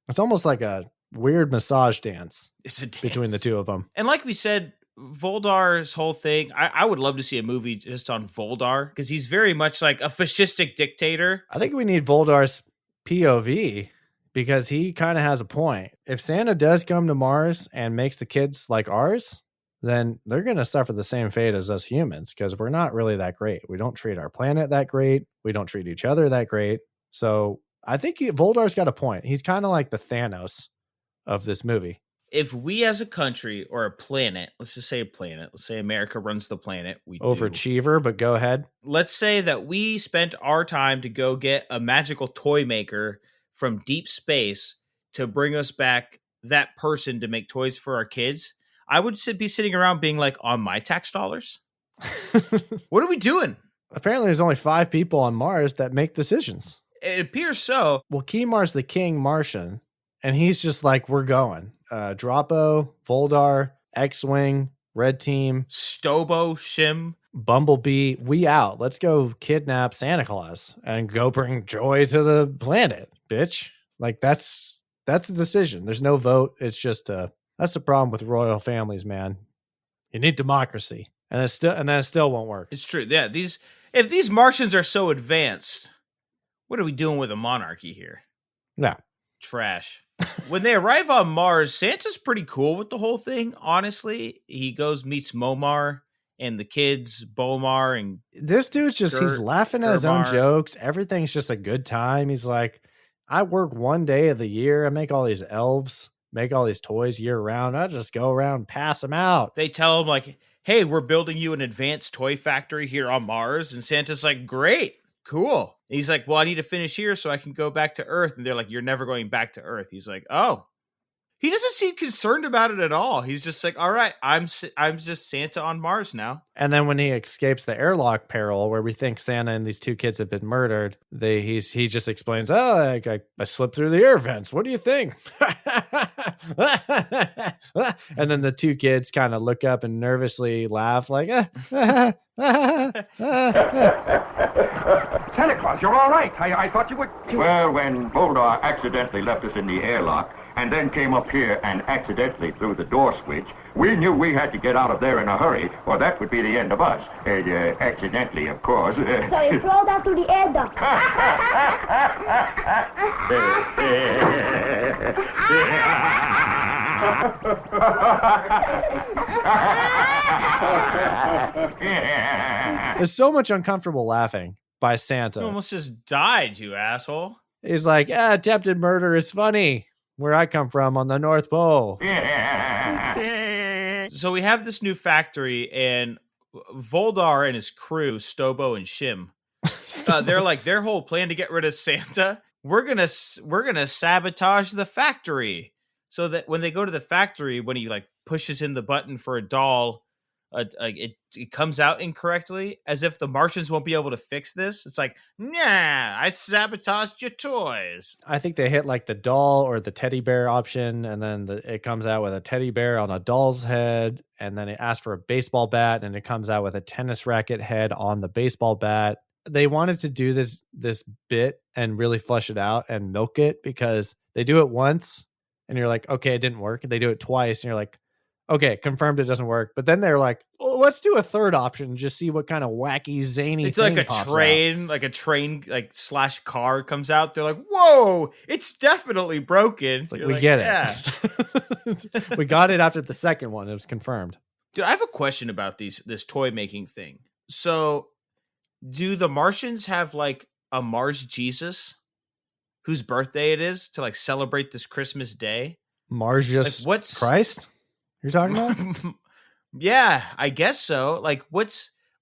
It's almost like a weird massage dance. It's a dance between the two of them. And like we said, Voldar's whole thing, I would love to see a movie just on Voldar, because he's very much like a fascistic dictator. I think we need Voldar's POV, because he kind of has a point. If Santa does come to Mars and makes the kids like ours, then they're going to suffer the same fate as us humans, because we're not really that great. We don't treat our planet that great. We don't treat each other that great. So I think Voldar's got a point. He's kind of like the Thanos of this movie. If we as a country or a planet, let's just say a planet, let's say America runs the planet. We Overachiever, but go ahead. Let's say that we spent our time to go get a magical toy maker from deep space to bring us back that person to make toys for our kids. I would be sitting around being like, on my tax dollars? What are we doing? Apparently there's only 5 people on Mars that make decisions. It appears so. Well, Kimar's the king Martian, and he's just like, we're going. Droppo, Voldar, X-Wing, Red Team, Stobo, Shim, Bumblebee, we out. Let's go kidnap Santa Claus and go bring joy to the planet, bitch. Like that's the decision. There's no vote. It's just that's the problem with royal families, man. You need democracy, and it still won't work. It's true. Yeah, if these Martians are so advanced, what are we doing with a monarchy here? No. Trash. When they arrive on Mars, Santa's pretty cool with the whole thing, honestly. He meets Momar and the kids, Bomar and this dude's just he's laughing at his own jokes. Everything's just a good time. He's like, I work one day of the year. I make all these elves, make all these toys year round. I just go around and pass them out. They tell him like, hey, we're building you an advanced toy factory here on Mars. And Santa's like, great, cool. And he's like, well, I need to finish here so I can go back to Earth. And they're like, you're never going back to Earth. He's like, oh. He doesn't seem concerned about it at all. He's just like, all right, I'm just Santa on Mars now. And then when he escapes the airlock peril, where we think Santa and these 2 kids have been murdered, he just explains, oh, I slipped through the air vents. What do you think? And then the 2 kids kind of look up and nervously laugh like, Santa Claus, you're all right. I thought you would... Well, when Voldar accidentally left us in the airlock and then came up here and accidentally threw the door switch, we knew we had to get out of there in a hurry, or that would be the end of us. Accidentally, of course. So you crawled out through the air duct. There's so much uncomfortable laughing by Santa. You almost just died, you asshole. He's like, attempted murder is funny. Where I come from on the North Pole. So we have this new factory, and Voldar and his crew, Stobo and Shim, they're like, their whole plan to get rid of Santa, we're gonna sabotage the factory, so that when they go to the factory, when he like pushes in the button for a doll, it comes out incorrectly, as if the Martians won't be able to fix this. It's like, nah, I sabotaged your toys. I think they hit like the doll or the teddy bear option, and then it comes out with a teddy bear on a doll's head, and then it asks for a baseball bat, and it comes out with a tennis racket head on the baseball bat. They wanted to do this bit and really flesh it out and milk it, because they do it once, and you're like, okay, it didn't work. They do it twice, and you're like, okay, confirmed it doesn't work. But then they're like, oh, let's do a third option and just see what kind of wacky, zany It's thing like pops a train, like slash car comes out. They're like, whoa, it's definitely broken. It's like, You're we like, get yeah. it. We got it after the second one. It was confirmed. Dude, I have a question about this toy making thing. So, do the Martians have like a Mars Jesus whose birthday it is to like celebrate this Christmas day? Mars just Like, what's Christ? You're talking about? Yeah, I guess so. Like,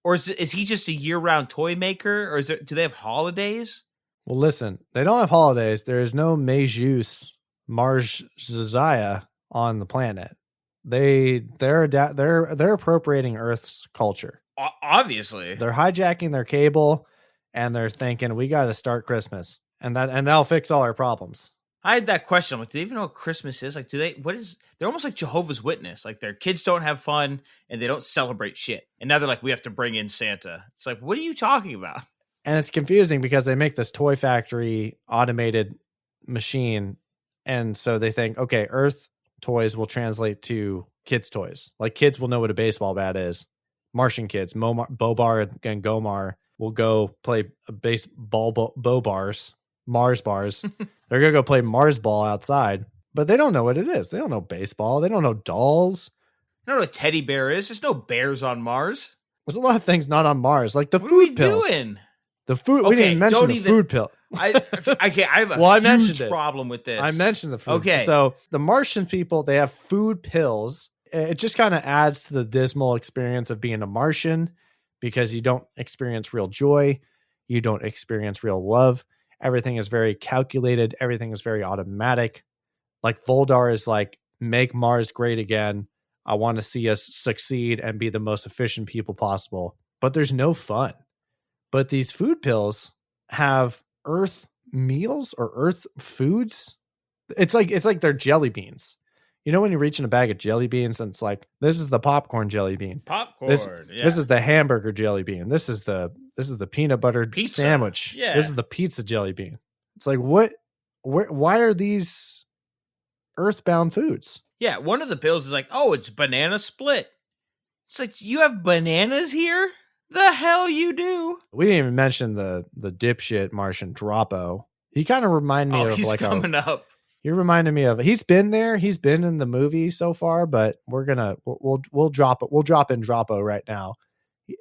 is he just a year-round toy maker, or do they have holidays? Well, listen, they don't have holidays. There is no Mejus Mars Zaya on the planet. They're appropriating Earth's culture. Obviously, they're hijacking their cable, and they're thinking we got to start Christmas, and that'll fix all our problems. I had that question. I'm like, do they even know what Christmas is? Like, they're almost like Jehovah's Witness. Like, their kids don't have fun and they don't celebrate shit. And now they're like, we have to bring in Santa. It's like, what are you talking about? And it's confusing because they make this toy factory automated machine. And so they think, okay, Earth toys will translate to kids' toys. Like, kids will know what a baseball bat is. Martian kids, Bobar and Gomar will go play Mars bars. They're going to go play Mars ball outside, but they don't know what it is. They don't know baseball. They don't know dolls. I don't know what a teddy bear is. There's no bears on Mars. There's a lot of things not on Mars, like the what food are pills. Doing? The food. We didn't mention the food pill. I have a huge problem with this. I mentioned the food. Okay. So the Martian people, they have food pills. It just kind of adds to the dismal experience of being a Martian because you don't experience real joy. You don't experience real love. Everything is very calculated. Everything is very automatic. Like Voldar is like, make Mars great again. I want to see us succeed and be the most efficient people possible. But there's no fun. But these food pills have Earth meals or Earth foods. It's like they're jelly beans. You know when you reach in a bag of jelly beans and it's like, this is the popcorn jelly bean. This is the hamburger jelly bean. This is the peanut butter pizza sandwich. Yeah. This is the pizza jelly bean. It's like, why are these earthbound foods? Yeah, one of the pills is like, oh, it's banana split. It's like, you have bananas here? The hell you do? We didn't even mention the dipshit Martian Droppo. He kind of reminded me of he's like coming up. He reminded me of, he's been there. He's been in the movie so far, but we'll drop in Droppo right now.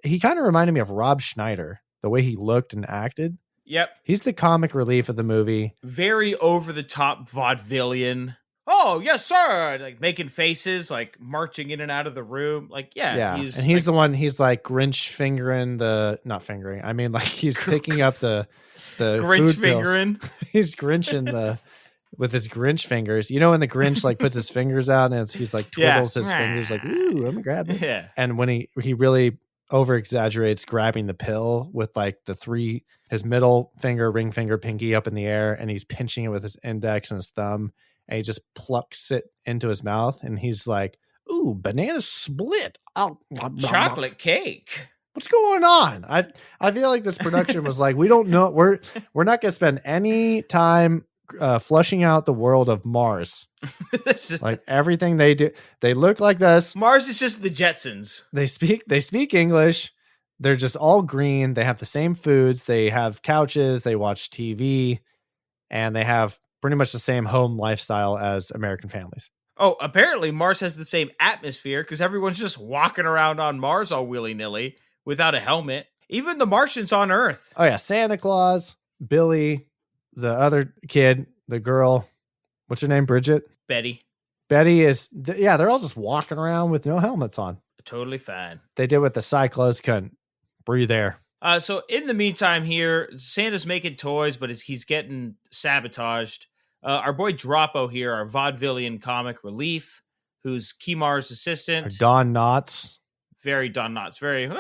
He kind of reminded me of Rob Schneider, the way he looked and acted. Yep. He's the comic relief of the movie. Very over the top vaudevillian. Oh, yes, sir. Like making faces, like marching in and out of the room. Like, yeah. He's the one, he's like Grinch fingering he's picking up the Grinch food fingering. He's Grinching with his Grinch fingers. You know when the Grinch like puts his fingers out and he's like twiddles his fingers like, ooh, let me grab it. Yeah. And when he really over exaggerates grabbing the pill with like his middle finger, ring finger, pinky up in the air, and he's pinching it with his index and his thumb, and he just plucks it into his mouth, and he's like, ooh, banana split. Oh, chocolate cake. What's going on? I feel like this production was like, we don't know. We're not going to spend any time flushing out the world of Mars. Like everything they do, they look like this. Mars is just the Jetsons. They speak English. They're just all green. They have the same foods. They have couches. They watch TV, and they have pretty much the same home lifestyle as American families. Oh, apparently Mars has the same atmosphere because everyone's just walking around on Mars all willy-nilly without a helmet. Even the Martians on Earth. Oh yeah, Santa Claus, Billy, the other kid, the girl, what's her name? Bridget? Betty they're all just walking around with no helmets on. Totally fine. They did what the Cyclones couldn't. Breathe air. So in the meantime here, Santa's making toys, but he's getting sabotaged. Our boy Droppo here, our vaudevillian comic relief, who's Kimar's assistant. Don Knotts. Very Don Knotts. Very,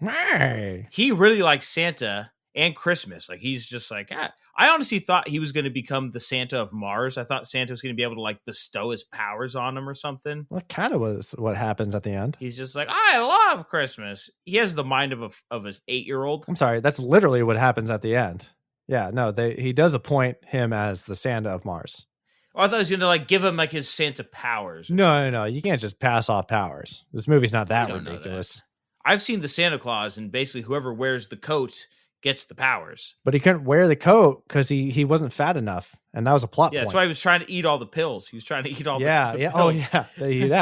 hey! He really likes Santa and Christmas. Like, he's just like, I honestly thought he was going to become the Santa of Mars. I thought Santa was going to be able to, like, bestow his powers on him or something. Well, that kind of was what happens at the end. He's just like, I love Christmas. He has the mind of an 8-year-old. I'm sorry. That's literally what happens at the end. Yeah, no, he does appoint him as the Santa of Mars. Oh, I thought he was going to like give him like his Santa powers. No. You can't just pass off powers. This movie's not that You don't know ridiculous. that. I've seen the Santa Claus, and basically whoever wears the coat gets the powers. But he couldn't wear the coat because he wasn't fat enough, and that was a plot Yeah, point. that's why he was trying to eat all the pills. He was trying to eat all the yeah. pills. Oh, yeah.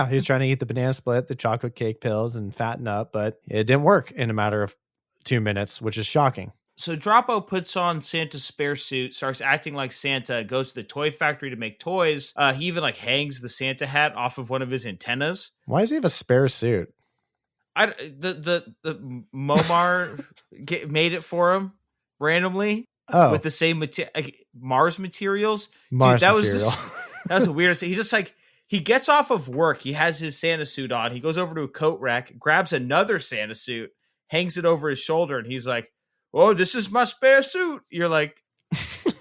He was trying to eat the banana split, the chocolate cake pills, and fatten up, but it didn't work in a matter of 2 minutes, which is shocking. So Droppo puts on Santa's spare suit, starts acting like Santa, goes to the toy factory to make toys. He even like hangs the Santa hat off of one of his antennas. Why does he have a spare suit? The Momar made it for him randomly with the same Mars materials. Mars Dude, material. That was a weird. He just like he gets off of work. He has his Santa suit on. He goes over to a coat rack, grabs another Santa suit, hangs it over his shoulder, and he's like, "Oh, this is my spare suit." You're like,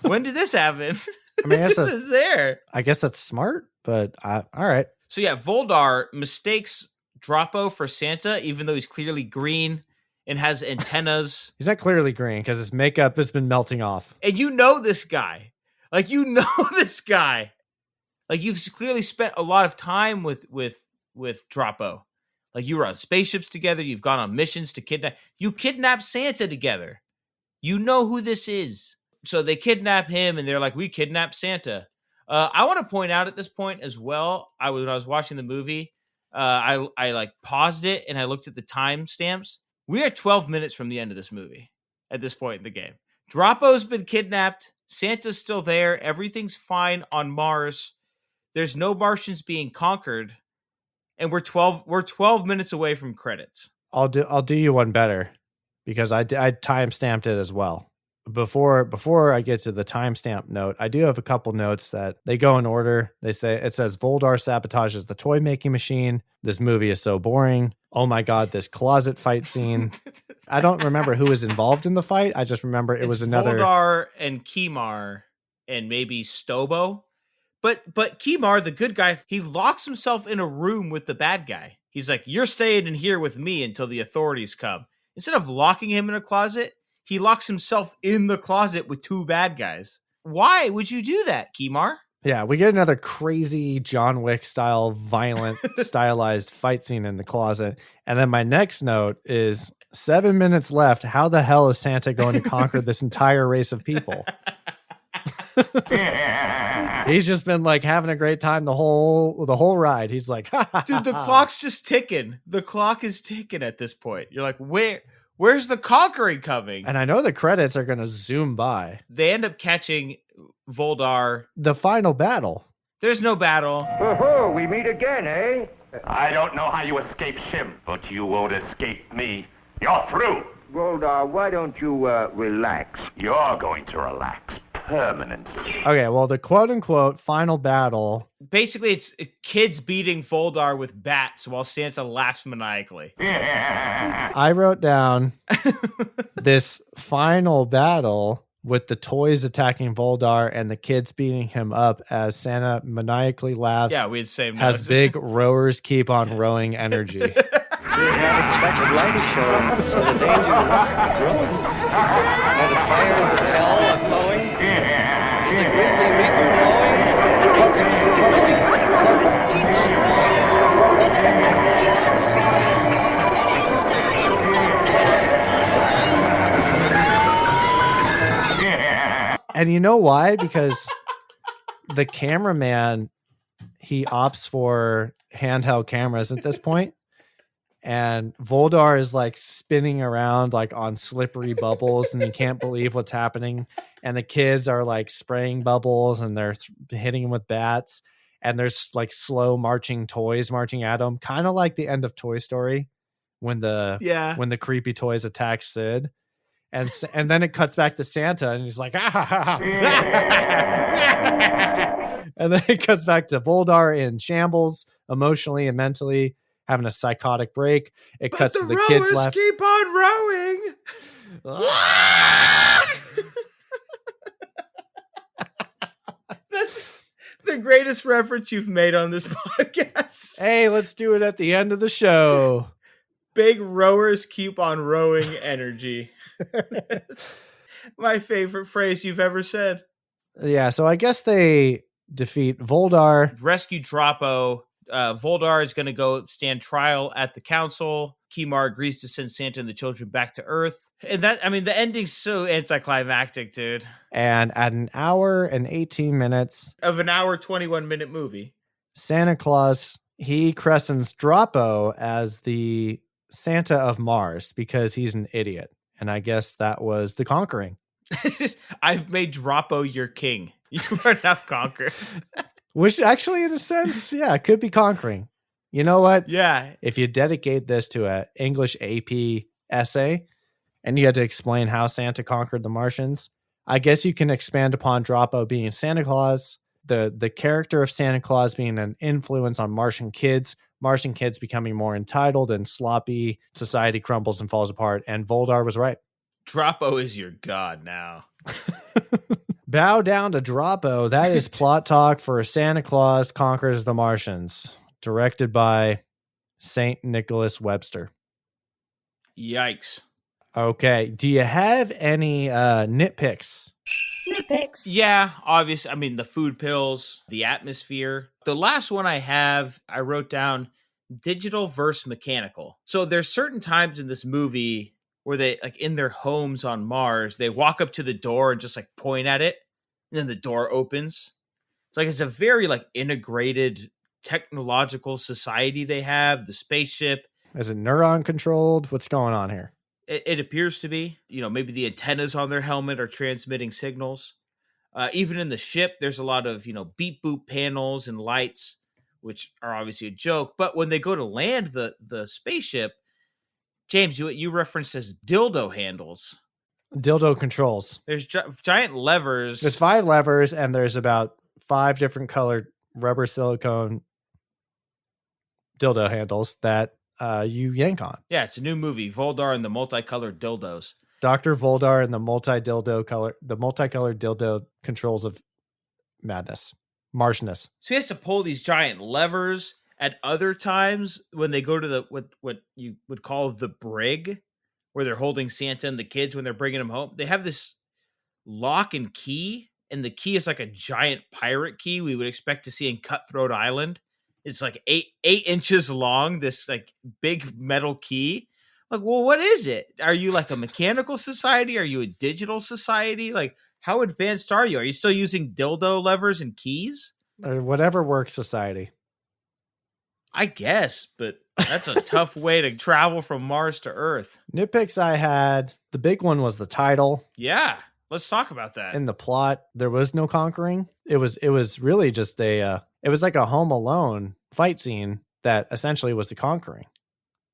when did this happen? I mean, this is there. I guess that's smart, but all right. So yeah, Voldar mistakes Droppo for Santa, even though he's clearly green and has antennas. He's not clearly green because his makeup has been melting off. And you know this guy. Like, you know this guy. Like, you've clearly spent a lot of time with Droppo. Like, you were on spaceships together. You've gone on missions to kidnap. You kidnapped Santa together. You know who this is. So they kidnap him, and they're like, we kidnapped Santa. I want to point out at this point as well, when I was watching the movie, I like paused it, and I looked at the timestamps. We are 12 minutes from the end of this movie at this point in the game. Droppo's been kidnapped. Santa's still there. Everything's fine on Mars. There's no Martians being conquered. And we're 12 minutes away from credits. I'll do you one better because I timestamped it as well. Before I get to the timestamp note, I do have a couple notes that they go in order. It says Voldar sabotages the toy making machine. This movie is so boring. Oh my God, this closet fight scene. I don't remember who was involved in the fight. I just remember it was another Voldar and Kimar and maybe Stobo. But Kimar, the good guy, he locks himself in a room with the bad guy. He's like, you're staying in here with me until the authorities come. Instead of locking him in a closet, he locks himself in the closet with two bad guys. Why would you do that, Kimar? Yeah, we get another crazy John Wick style, violent, stylized fight scene in the closet. And then my next note is 7 minutes left. How the hell is Santa going to conquer this entire race of people? He's just been like having a great time the whole ride. He's like, dude, the clock's just ticking. The clock is ticking at this point. You're like, where's the conquering coming? And I know the credits are going to zoom by. They end up catching Voldar. The final battle. There's no battle. Oh, we meet again, eh? I don't know how you escaped Shim, but you won't escape me. You're through. Goldar, why don't you, relax? You're going to relax permanently. Okay, well, the quote-unquote final battle. Basically, it's kids beating Voldar with bats while Santa laughs maniacally. I wrote down this final battle with the toys attacking Voldar and the kids beating him up as Santa maniacally laughs. Yeah, we'd say has big rowers keep on rowing energy. We have a speck of light ashore, so the danger must be growing. Are the fires of hell a-glowing? Is the grisly reaper mowing? The danger must be growing, for the rowers keep on rowing. It is certainly not showing any signs of getting. And you know why? Because the cameraman, he opts for handheld cameras at this point. And Voldar is like spinning around like on slippery bubbles and he can't believe what's happening. And the kids are like spraying bubbles and they're hitting him with bats. And there's like slow marching toys marching at him. Kind of like the end of Toy Story when the creepy toys attack Sid. And then it cuts back to Santa and he's like, ah! And then it cuts back to Voldar in shambles emotionally and mentally, having a psychotic break. It cuts to the kids left. Keep on rowing. That's the greatest reference you've made on this podcast. Hey, let's do it at the end of the show. Big rowers keep on rowing energy. My favorite phrase you've ever said. Yeah, so I guess they defeat Voldar. Rescue Droppo. Voldar is going to go stand trial at the council. Kimar agrees to send Santa and the children back to Earth. And the ending's so anticlimactic, dude. And at an hour and 18 minutes of an hour, 21-minute movie, Santa Claus, he christens Droppo as the Santa of Mars because he's an idiot. And I guess that was the conquering. I've made Droppo your king. You are now conquered. Which actually, in a sense, yeah, could be conquering. You know what? Yeah. If you dedicate this to an English AP essay and you had to explain how Santa conquered the Martians, I guess you can expand upon Droppo being Santa Claus, the character of Santa Claus being an influence on Martian kids becoming more entitled and sloppy, society crumbles and falls apart, and Voldar was right. Droppo is your god now. Bow down to Droppo. That is plot talk for Santa Claus Conquers the Martians, directed by St. Nicholas Webster. Yikes. Okay. Do you have any nitpicks? Nitpicks. Yeah, obviously. I mean, the food pills, the atmosphere. The last one I wrote down digital versus mechanical. So there's certain times in this movie where they, like, in their homes on Mars, they walk up to the door and just like point at it, and then the door opens. It's a very like integrated technological society they have. The spaceship. Is it neuron controlled? What's going on here? It appears to be. Maybe the antennas on their helmet are transmitting signals. Even in the ship, there's a lot of, beep boop panels and lights, which are obviously a joke. But when they go to land the spaceship, James, you referenced as dildo handles. Dildo controls. There's giant levers. There's 5 levers, and there's about 5 different colored rubber silicone dildo handles that you yank on. Yeah, it's a new movie, Voldar and the Multicolored Dildos. Dr. Voldar and the multicolored dildo controls of madness, Martianness. So he has to pull these giant levers. At other times, when they go to what you would call the brig, where they're holding Santa and the kids when they're bringing them home, they have this lock and key, and the key is like a giant pirate key we would expect to see in Cutthroat Island. It's like 8 inches long, this like big metal key. Like, well, what is it? Are you like a mechanical society? Are you a digital society? Like, how advanced are you? Are you still using dildo levers and keys? Or whatever works society. I guess, but that's a tough way to travel from Mars to Earth. Nitpicks I had, the big one was the title. Yeah, let's talk about that. In the plot, there was no conquering. It was really just it was like a Home Alone fight scene that essentially was the conquering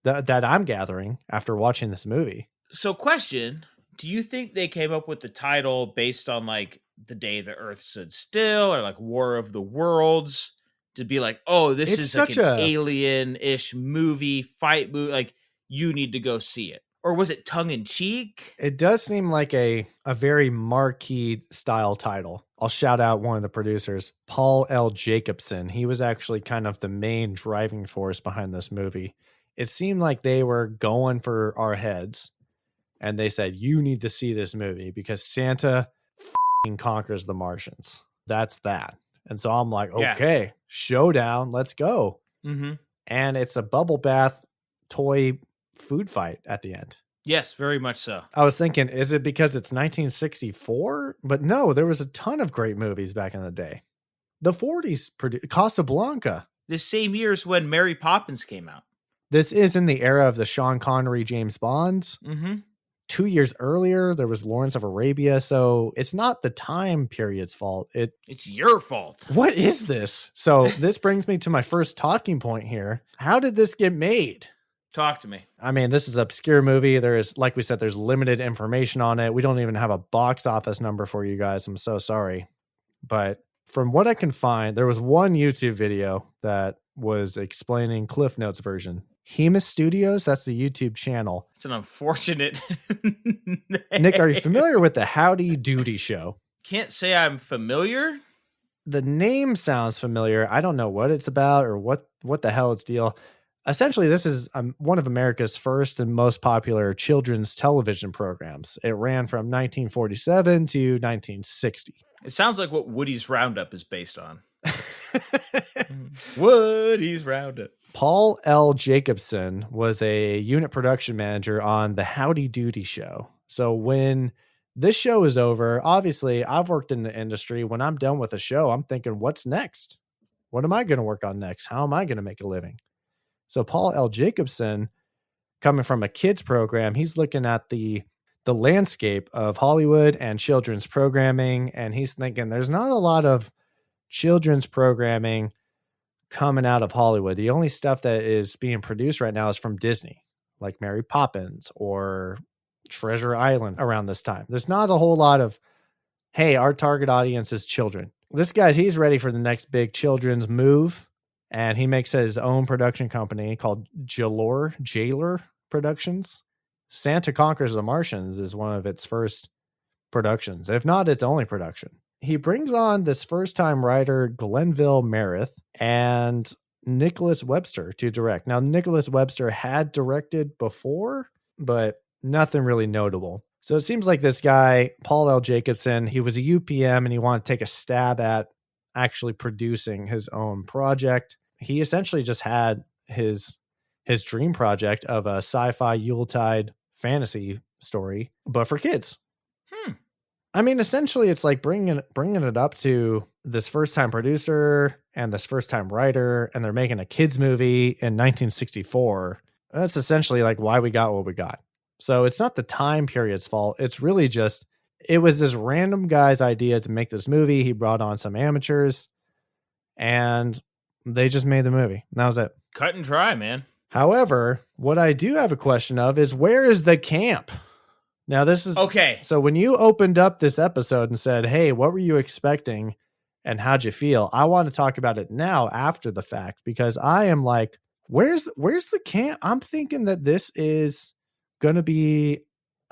that I'm gathering after watching this movie. So question, do you think they came up with the title based on like the day the Earth stood still, or like War of the Worlds? To be like, oh, this is like an alien-ish movie, fight movie, like you need to go see it. Or was it tongue-in-cheek? It does seem like a very marquee style title. I'll shout out one of the producers, Paul L. Jacobson. He was actually kind of the main driving force behind this movie. It seemed like they were going for our heads, and they said, you need to see this movie because Santa conquers the Martians. That's that. And so I'm like, okay, showdown, let's go. Mm-hmm. And it's a bubble bath toy food fight at the end. Yes, very much so. I was thinking, is it because it's 1964? But no, there was a ton of great movies back in the day. The 40s, Casablanca. This same year is when Mary Poppins came out. This is in the era of the Sean Connery, James Bonds. Mm-hmm. 2 years earlier, there was Lawrence of Arabia. So it's not the time period's fault. It's your fault. What is this? So this brings me to my first talking point here. How did this get made? Talk to me. I mean, this is an obscure movie. There is, like we said, there's limited information on it. We don't even have a box office number for you guys. I'm so sorry. But from what I can find, there was one YouTube video that was explaining Cliff Notes version. Hemus Studios, that's the YouTube channel. It's an unfortunate Nick, are you familiar with the Howdy Doody show? Can't say I'm familiar. The name sounds familiar. I don't know what it's about or what the hell its deal. Essentially, this is one of America's first and most popular children's television programs. It ran from 1947 to 1960. It sounds like what Woody's Roundup is based on. Woody's Roundup. Paul L. Jacobson was a unit production manager on the Howdy Doody show. So when this show is over, obviously I've worked in the industry. When I'm done with a show, I'm thinking, what's next? What am I going to work on next? How am I going to make a living? So Paul L. Jacobson, coming from a kids program, he's looking at the landscape of Hollywood and children's programming, and he's thinking there's not a lot of children's programming coming out of Hollywood. The only stuff that is being produced right now is from Disney, like Mary Poppins or Treasure Island around this time. There's not a whole lot of, hey, our target audience is children. This guy's, he's ready for the next big children's move. And he makes his own production company called Jailer Productions. Santa Conquers the Martians is one of its first productions, if not its only production. He brings on this first-time writer, Glenville Meredith, and Nicholas Webster to direct. Now, Nicholas Webster had directed before, but nothing really notable. So it seems like this guy, Paul L. Jacobson, he was a UPM and he wanted to take a stab at actually producing his own project. He essentially just had his dream project of a sci-fi Yuletide fantasy story, but for kids. I mean, essentially, it's like bringing it up to this first-time producer and this first-time writer, and they're making a kids movie in 1964. That's essentially like why we got what we got. So it's not the time period's fault. It's really just, it was this random guy's idea to make this movie. He brought on some amateurs, and they just made the movie. And that was it. Cut and dry, man. However, what I do have a question of is, where is the camp? Now, this is okay. So when you opened up this episode and said, hey, what were you expecting and how'd you feel? I want to talk about it now after the fact, because I am like, where's the camp? I'm thinking that this is going to be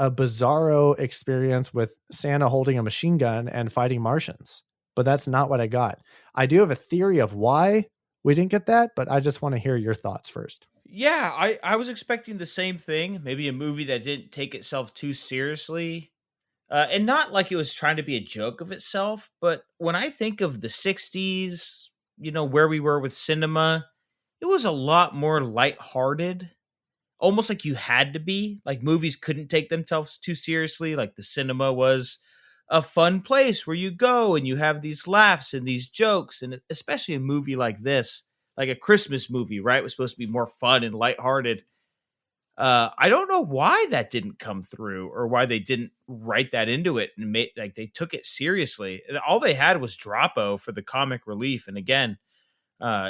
a bizarro experience with Santa holding a machine gun and fighting Martians. But that's not what I got. I do have a theory of why we didn't get that, but I just want to hear your thoughts first. Yeah, I was expecting the same thing. Maybe a movie that didn't take itself too seriously. And not like it was trying to be a joke of itself. But when I think of the 60s, you know, where we were with cinema, it was a lot more lighthearted. Almost like you had to be. Like movies couldn't take themselves too seriously. Like the cinema was a fun place where you go and you have these laughs and these jokes. And especially a movie like this, like a Christmas movie, right? Was supposed to be more fun and lighthearted. I don't know why that didn't come through, or why they didn't write that into it and make like they took it seriously. All they had was Droppo for the comic relief, and again,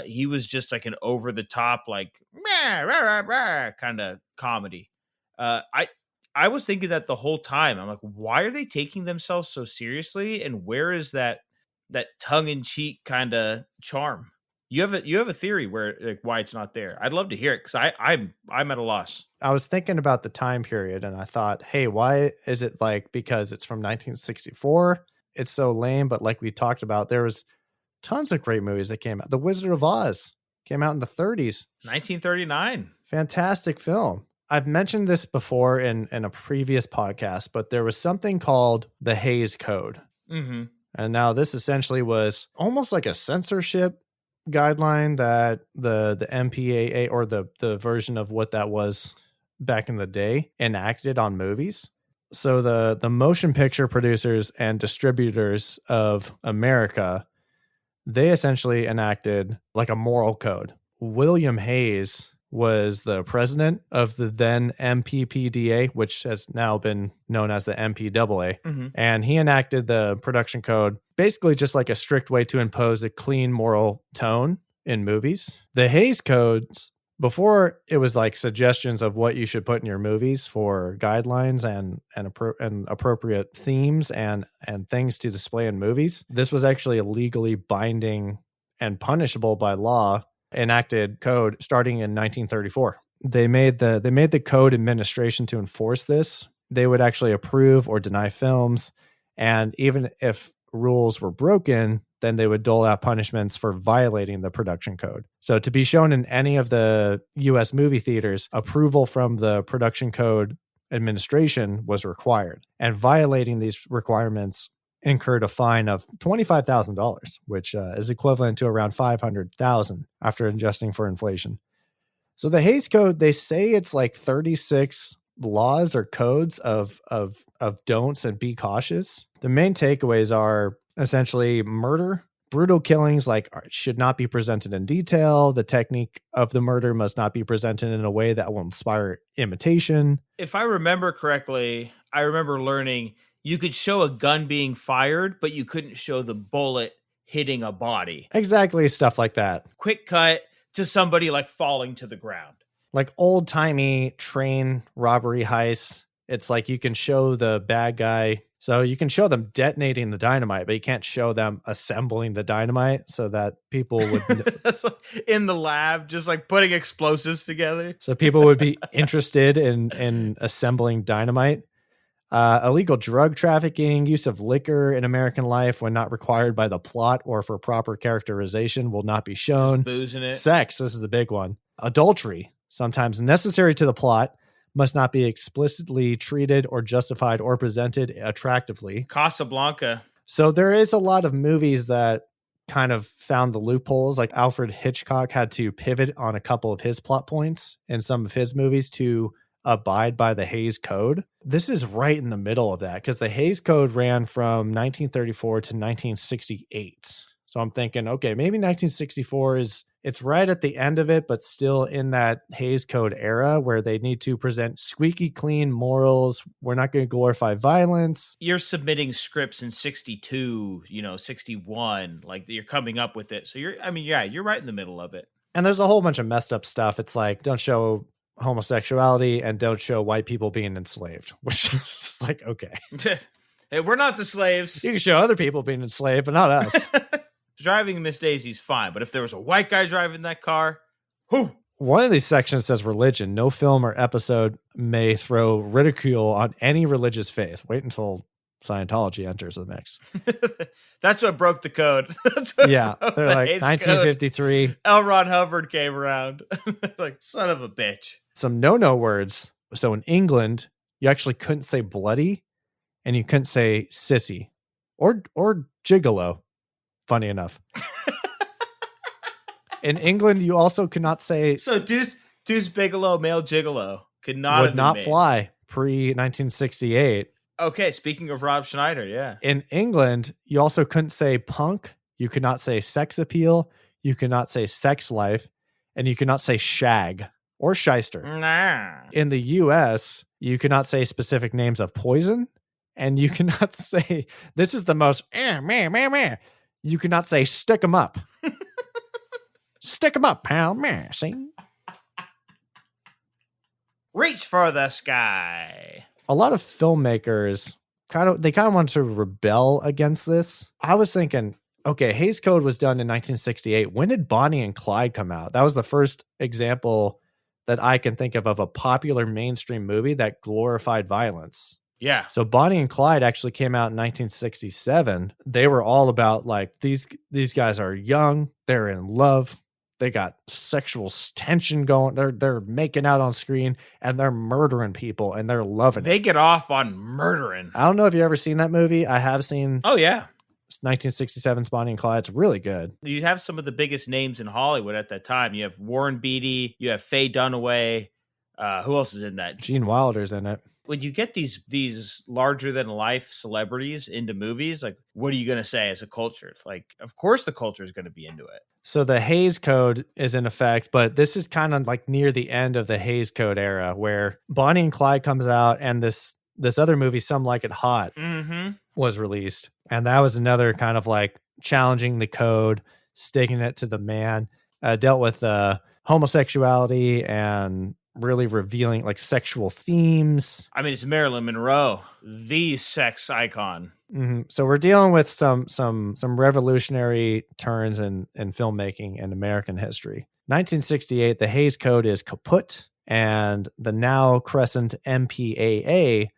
he was just like an over the top, like kind of comedy. I was thinking that the whole time. I'm like, why are they taking themselves so seriously, and where is that tongue in cheek kind of charm? You have a theory where like why it's not there. I'd love to hear it, because I'm at a loss. I was thinking about the time period, and I thought, hey, why is it like, because it's from 1964? It's so lame. But like we talked about, there was tons of great movies that came out. The Wizard of Oz came out in the 30s. 1939. Fantastic film. I've mentioned this before in a previous podcast, but there was something called the Hays Code. Mm-hmm. And now this essentially was almost like a censorship guideline that the MPAA, or the version of what that was back in the day, enacted on movies. So the motion picture producers and distributors of America, they essentially enacted like a moral code. William Hays was the president of the then MPPDA, which has now been known as the MPAA. Mm-hmm. And he enacted the production code, basically just like a strict way to impose a clean moral tone in movies. The Hays Codes, before it was like suggestions of what you should put in your movies for guidelines and appropriate themes and things to display in movies. This was actually a legally binding and punishable by law enacted code starting in 1934. They made the code administration to enforce this. They would actually approve or deny films, and even if rules were broken, then they would dole out punishments for violating the production code. So to be shown in any of the US movie theaters, approval from the production code administration was required. And violating these requirements incurred a fine of $25,000, which is equivalent to around $500,000 after adjusting for inflation. So the Hays Code, they say it's like 36 laws or codes of don'ts and be cautious. The main takeaways are essentially murder, brutal killings should not be presented in detail. The technique of the murder must not be presented in a way that will inspire imitation. If I remember correctly, I remember learning you could show a gun being fired, but you couldn't show the bullet hitting a body. Exactly, stuff like that. Quick cut to somebody like falling to the ground. Like old-timey train robbery heists. It's like you can show the bad guy. So you can show them detonating the dynamite, but you can't show them assembling the dynamite so that people would... in the lab, just like putting explosives together. So people would be interested in assembling dynamite. Illegal drug trafficking, use of liquor in American life when not required by the plot or for proper characterization will not be shown. Just boozing it. Sex, this is the big one. Adultery, sometimes necessary to the plot, must not be explicitly treated or justified or presented attractively. Casablanca. So there is a lot of movies that kind of found the loopholes. Like Alfred Hitchcock had to pivot on a couple of his plot points in some of his movies to abide by the Hays Code. This is right in the middle of that because the Hays Code ran from 1934 to 1968. So I'm thinking, okay, maybe 1964 it's right at the end of it, but still in that Hays Code era where they need to present squeaky clean morals. We're not going to glorify violence. You're submitting scripts in 62, 61, like you're coming up with it. So you're right in the middle of it. And there's a whole bunch of messed up stuff. It's like, don't show homosexuality and don't show white people being enslaved, which is like, okay. Hey, we're not the slaves. You can show other people being enslaved, but not us. Driving Miss Daisy's fine, but if there was a white guy driving that car, whoo. One of these sections says religion. No film or episode may throw ridicule on any religious faith. Wait until Scientology enters the mix. That's what broke the code. Yeah, they're like 1953. Code. L. Ron Hubbard came around. Like, son of a bitch. Some no words. So in England, you actually couldn't say bloody, and you couldn't say sissy or gigolo. Funny enough. In England, you also could not say... So Deuce Bigelow, male gigolo, could not would not fly pre-1968. Okay, speaking of Rob Schneider, yeah. In England, you also couldn't say punk, you could not say sex appeal, you could not say sex life, and you could not say shag or shyster. Nah. In the US, you could not say specific names of poison, and you cannot say... This is the most... You cannot say stick 'em up. Stick 'em up, pal. See? Reach for the sky. A lot of filmmakers kind of want to rebel against this. I was thinking, okay, Hays Code was done in 1968. When did Bonnie and Clyde come out? That was the first example that I can think of a popular mainstream movie that glorified violence. Yeah. So Bonnie and Clyde actually came out in 1967. They were all about like these guys are young, they're in love, they got sexual tension going, they're making out on screen and they're murdering people and they're loving it. They get off on murdering. I don't know if you've ever seen that movie. I have seen. Oh yeah. 1967's Bonnie and Clyde. It's really good. You have some of the biggest names in Hollywood at that time. You have Warren Beatty, you have Faye Dunaway. Who else is in that? Gene Wilder's in it. When you get these larger than life celebrities into movies, like, what are you going to say as a culture? Like, of course the culture is going to be into it. So the Hays Code is in effect, but this is kind of like near the end of the Hays Code era where Bonnie and Clyde comes out and this other movie, Some Like It Hot, was released. And that was another kind of like challenging the code, sticking it to the man, dealt with homosexuality and really revealing like sexual themes. I mean, it's Marilyn Monroe, the sex icon. Mm-hmm. So we're dealing with some revolutionary turns in filmmaking and American history. 1968, the Hays Code is kaput, and the now crescent MPAA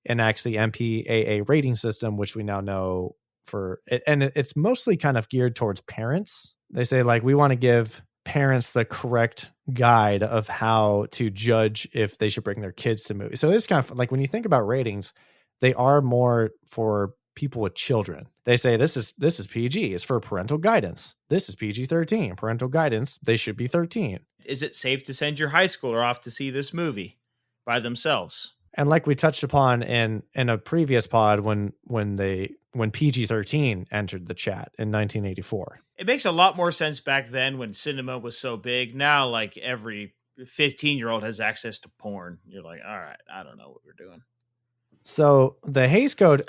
enacts the MPAA rating system, which we now know for it, and it's mostly kind of geared towards parents. They say like, we want to give parents the correct guide of how to judge if they should bring their kids to movies. So it's kind of like, when you think about ratings, they are more for people with children. They say this is PG, it's for parental guidance. This is PG-13, parental guidance. They should be 13. Is it safe to send your high schooler off to see this movie by themselves? And like we touched upon in a previous pod when PG-13 entered the chat in 1984. It makes a lot more sense back then when cinema was so big. Now, like, every 15-year-old has access to porn. You're like, all right, I don't know what we're doing. So the Hays Code,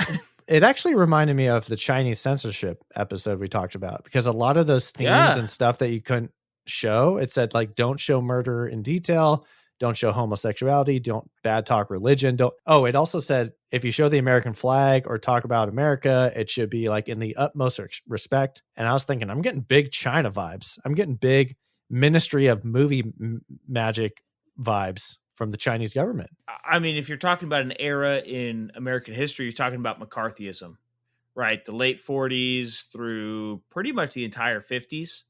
it actually reminded me of the Chinese censorship episode we talked about, because a lot of those themes and stuff that you couldn't show, it said like, don't show murder in detail, don't show homosexuality, don't bad talk religion. It also said if you show the American flag or talk about America, it should be like in the utmost respect. And I was thinking, I'm getting big China vibes. I'm getting big Ministry of Movie Magic vibes from the Chinese government. I mean, if you're talking about an era in American history, you're talking about McCarthyism, right? The late 40s through pretty much the entire 50s,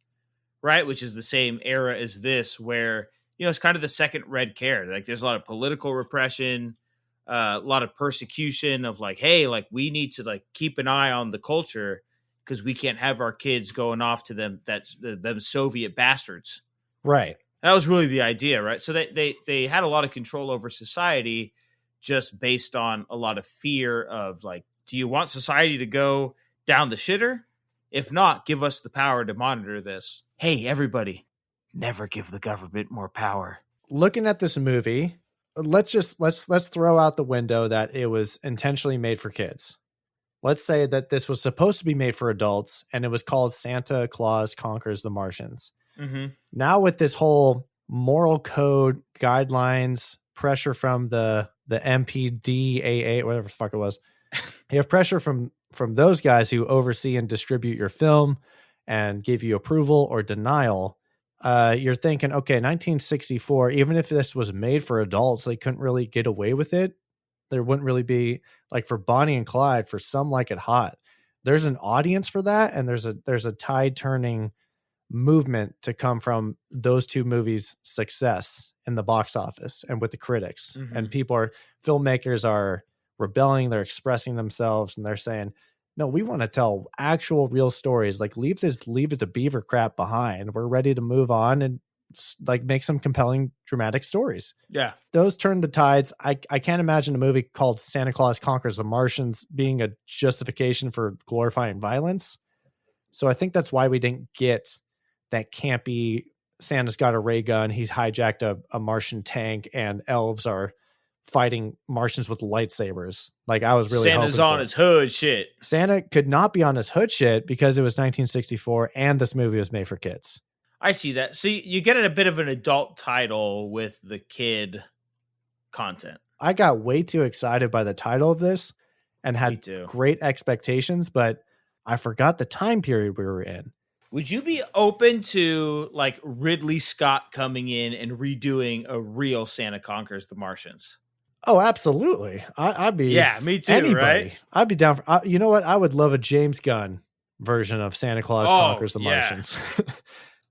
right? Which is the same era as this, where, you know, it's kind of the second red care. Like, there's a lot of political repression, a lot of persecution of like, hey, like, we need to like keep an eye on the culture because we can't have our kids going off to them Soviet bastards. Right. That was really the idea, right? So they had a lot of control over society just based on a lot of fear of like, do you want society to go down the shitter? If not, give us the power to monitor this. Hey, everybody, never give the government more power. Looking at this movie, let's throw out the window that it was intentionally made for kids. Let's say that this was supposed to be made for adults and it was called Santa Claus Conquers the Martians. Mm-hmm. Now with this whole moral code guidelines, pressure from the MPDAA, whatever the fuck it was, you have pressure from those guys who oversee and distribute your film and give you approval or denial. You're thinking, okay, 1964, even if this was made for adults, they couldn't really get away with it. There wouldn't really be, like, for Bonnie and Clyde, for Some Like It Hot, there's an audience for that, and there's a tide turning movement to come from those two movies' success in the box office and with the critics. Mm-hmm. And filmmakers are rebelling, they're expressing themselves, and they're saying, no, we want to tell actual real stories. Like, leave the beaver crap behind. We're ready to move on and like make some compelling dramatic stories. Yeah. Those turned the tides. I can't imagine a movie called Santa Claus Conquers the Martians being a justification for glorifying violence. So I think that's why we didn't get that campy Santa's got a ray gun, he's hijacked a Martian tank, and elves are fighting Martians with lightsabers. Like, I was really Santa's on his hood shit. Santa could not be on his hood shit because it was 1964 and this movie was made for kids. I see that. So you get a bit of an adult title with the kid content. I got way too excited by the title of this and had great expectations, but I forgot the time period we were in. Would you be open to like Ridley Scott coming in and redoing a real Santa Conquers the Martians? Oh, absolutely. I'd be. Yeah, me too. Anybody. Right? I'd be down for. You know what? I would love a James Gunn version of Santa Claus Conquers the Martians.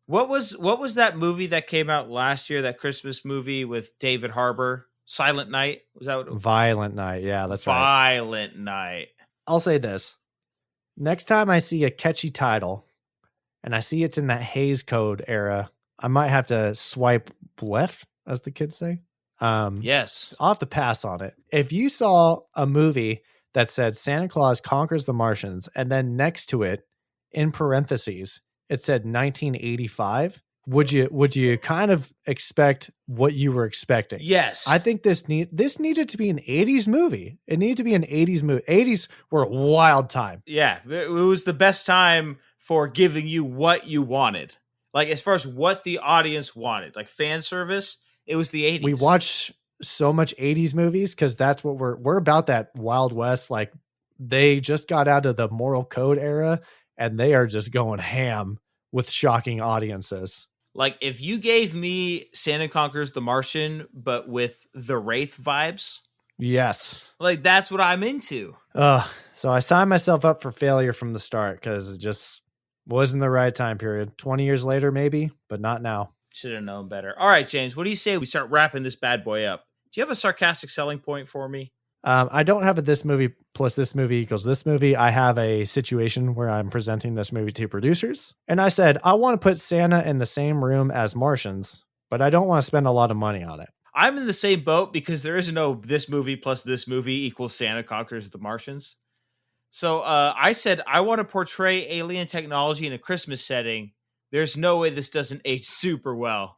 What was that movie that came out last year? That Christmas movie with David Harbour, Silent Night. Was that what it was? Violent Night? Yeah, that's right. Violent Night. I'll say this: next time I see a catchy title, and I see it's in that Hays Code era, I might have to swipe left, as the kids say. Yes. I'll have to pass on it. If you saw a movie that said Santa Claus Conquers the Martians, and then next to it, in parentheses, it said 1985, would you kind of expect what you were expecting? Yes. I think this needed to be an 80s movie. It needed to be an 80s movie. 80s were a wild time. Yeah. It was the best time for giving you what you wanted. Like, as far as what the audience wanted, like fan service, it was the 80s. We watch so much 80s movies because that's what we're about, that Wild West. Like, they just got out of the moral code era and they are just going ham with shocking audiences. Like, if you gave me Santa Conquers the Martian, but with the Wraith vibes, Yes. Like, that's what I'm into. So I signed myself up for failure from the start because it just wasn't the right time period. 20 years later, maybe, but not now. Should have known better. All right, James, what do you say we start wrapping this bad boy up? Do you have a sarcastic selling point for me? I don't have a this movie plus this movie equals this movie. I have a situation where I'm presenting this movie to producers. And I said, I want to put Santa in the same room as Martians, but I don't want to spend a lot of money on it. I'm in the same boat because there is no this movie plus this movie equals Santa conquers the Martians. So I said, I want to portray alien technology in a Christmas setting. There's no way this doesn't age super well.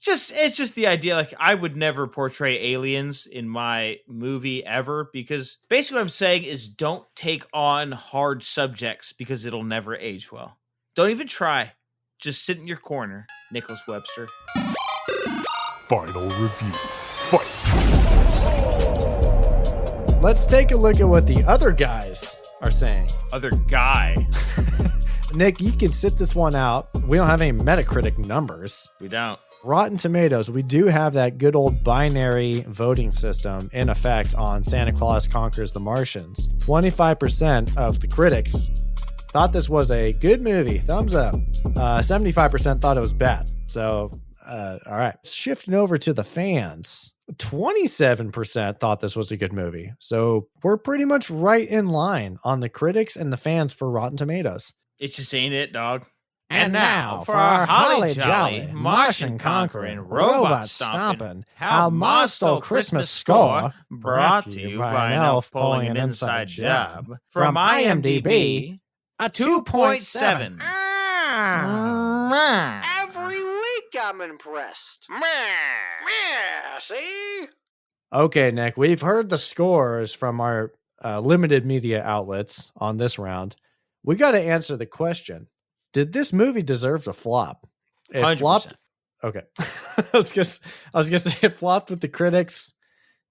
It's just the idea. Like, I would never portray aliens in my movie ever, because basically what I'm saying is don't take on hard subjects because it'll never age well. Don't even try. Just sit in your corner, Nicholas Webster. Final review. Fight! Let's take a look at what the other guys are saying. Other guy. Nick, you can sit this one out. We don't have any Metacritic numbers. We don't. Rotten Tomatoes, we do have that good old binary voting system in effect on Santa Claus Conquers the Martians. 25% of the critics thought this was a good movie. Thumbs up. 75% thought it was bad. So, all right. Shifting over to the fans. 27% thought this was a good movie. So we're pretty much right in line on the critics and the fans for Rotten Tomatoes. It just ain't it, dog. And now for our holly jolly, Martian conquering, robot stomping, how Ma stole Christmas score, brought to you by an elf pulling an inside job. From IMDb, a 2.7. Every week I'm impressed. See? Okay, Nick, we've heard the scores from our limited media outlets on this round. We got to answer the question. Did this movie deserve to flop? It 100%. flopped. Okay. I was gonna say it flopped with the critics.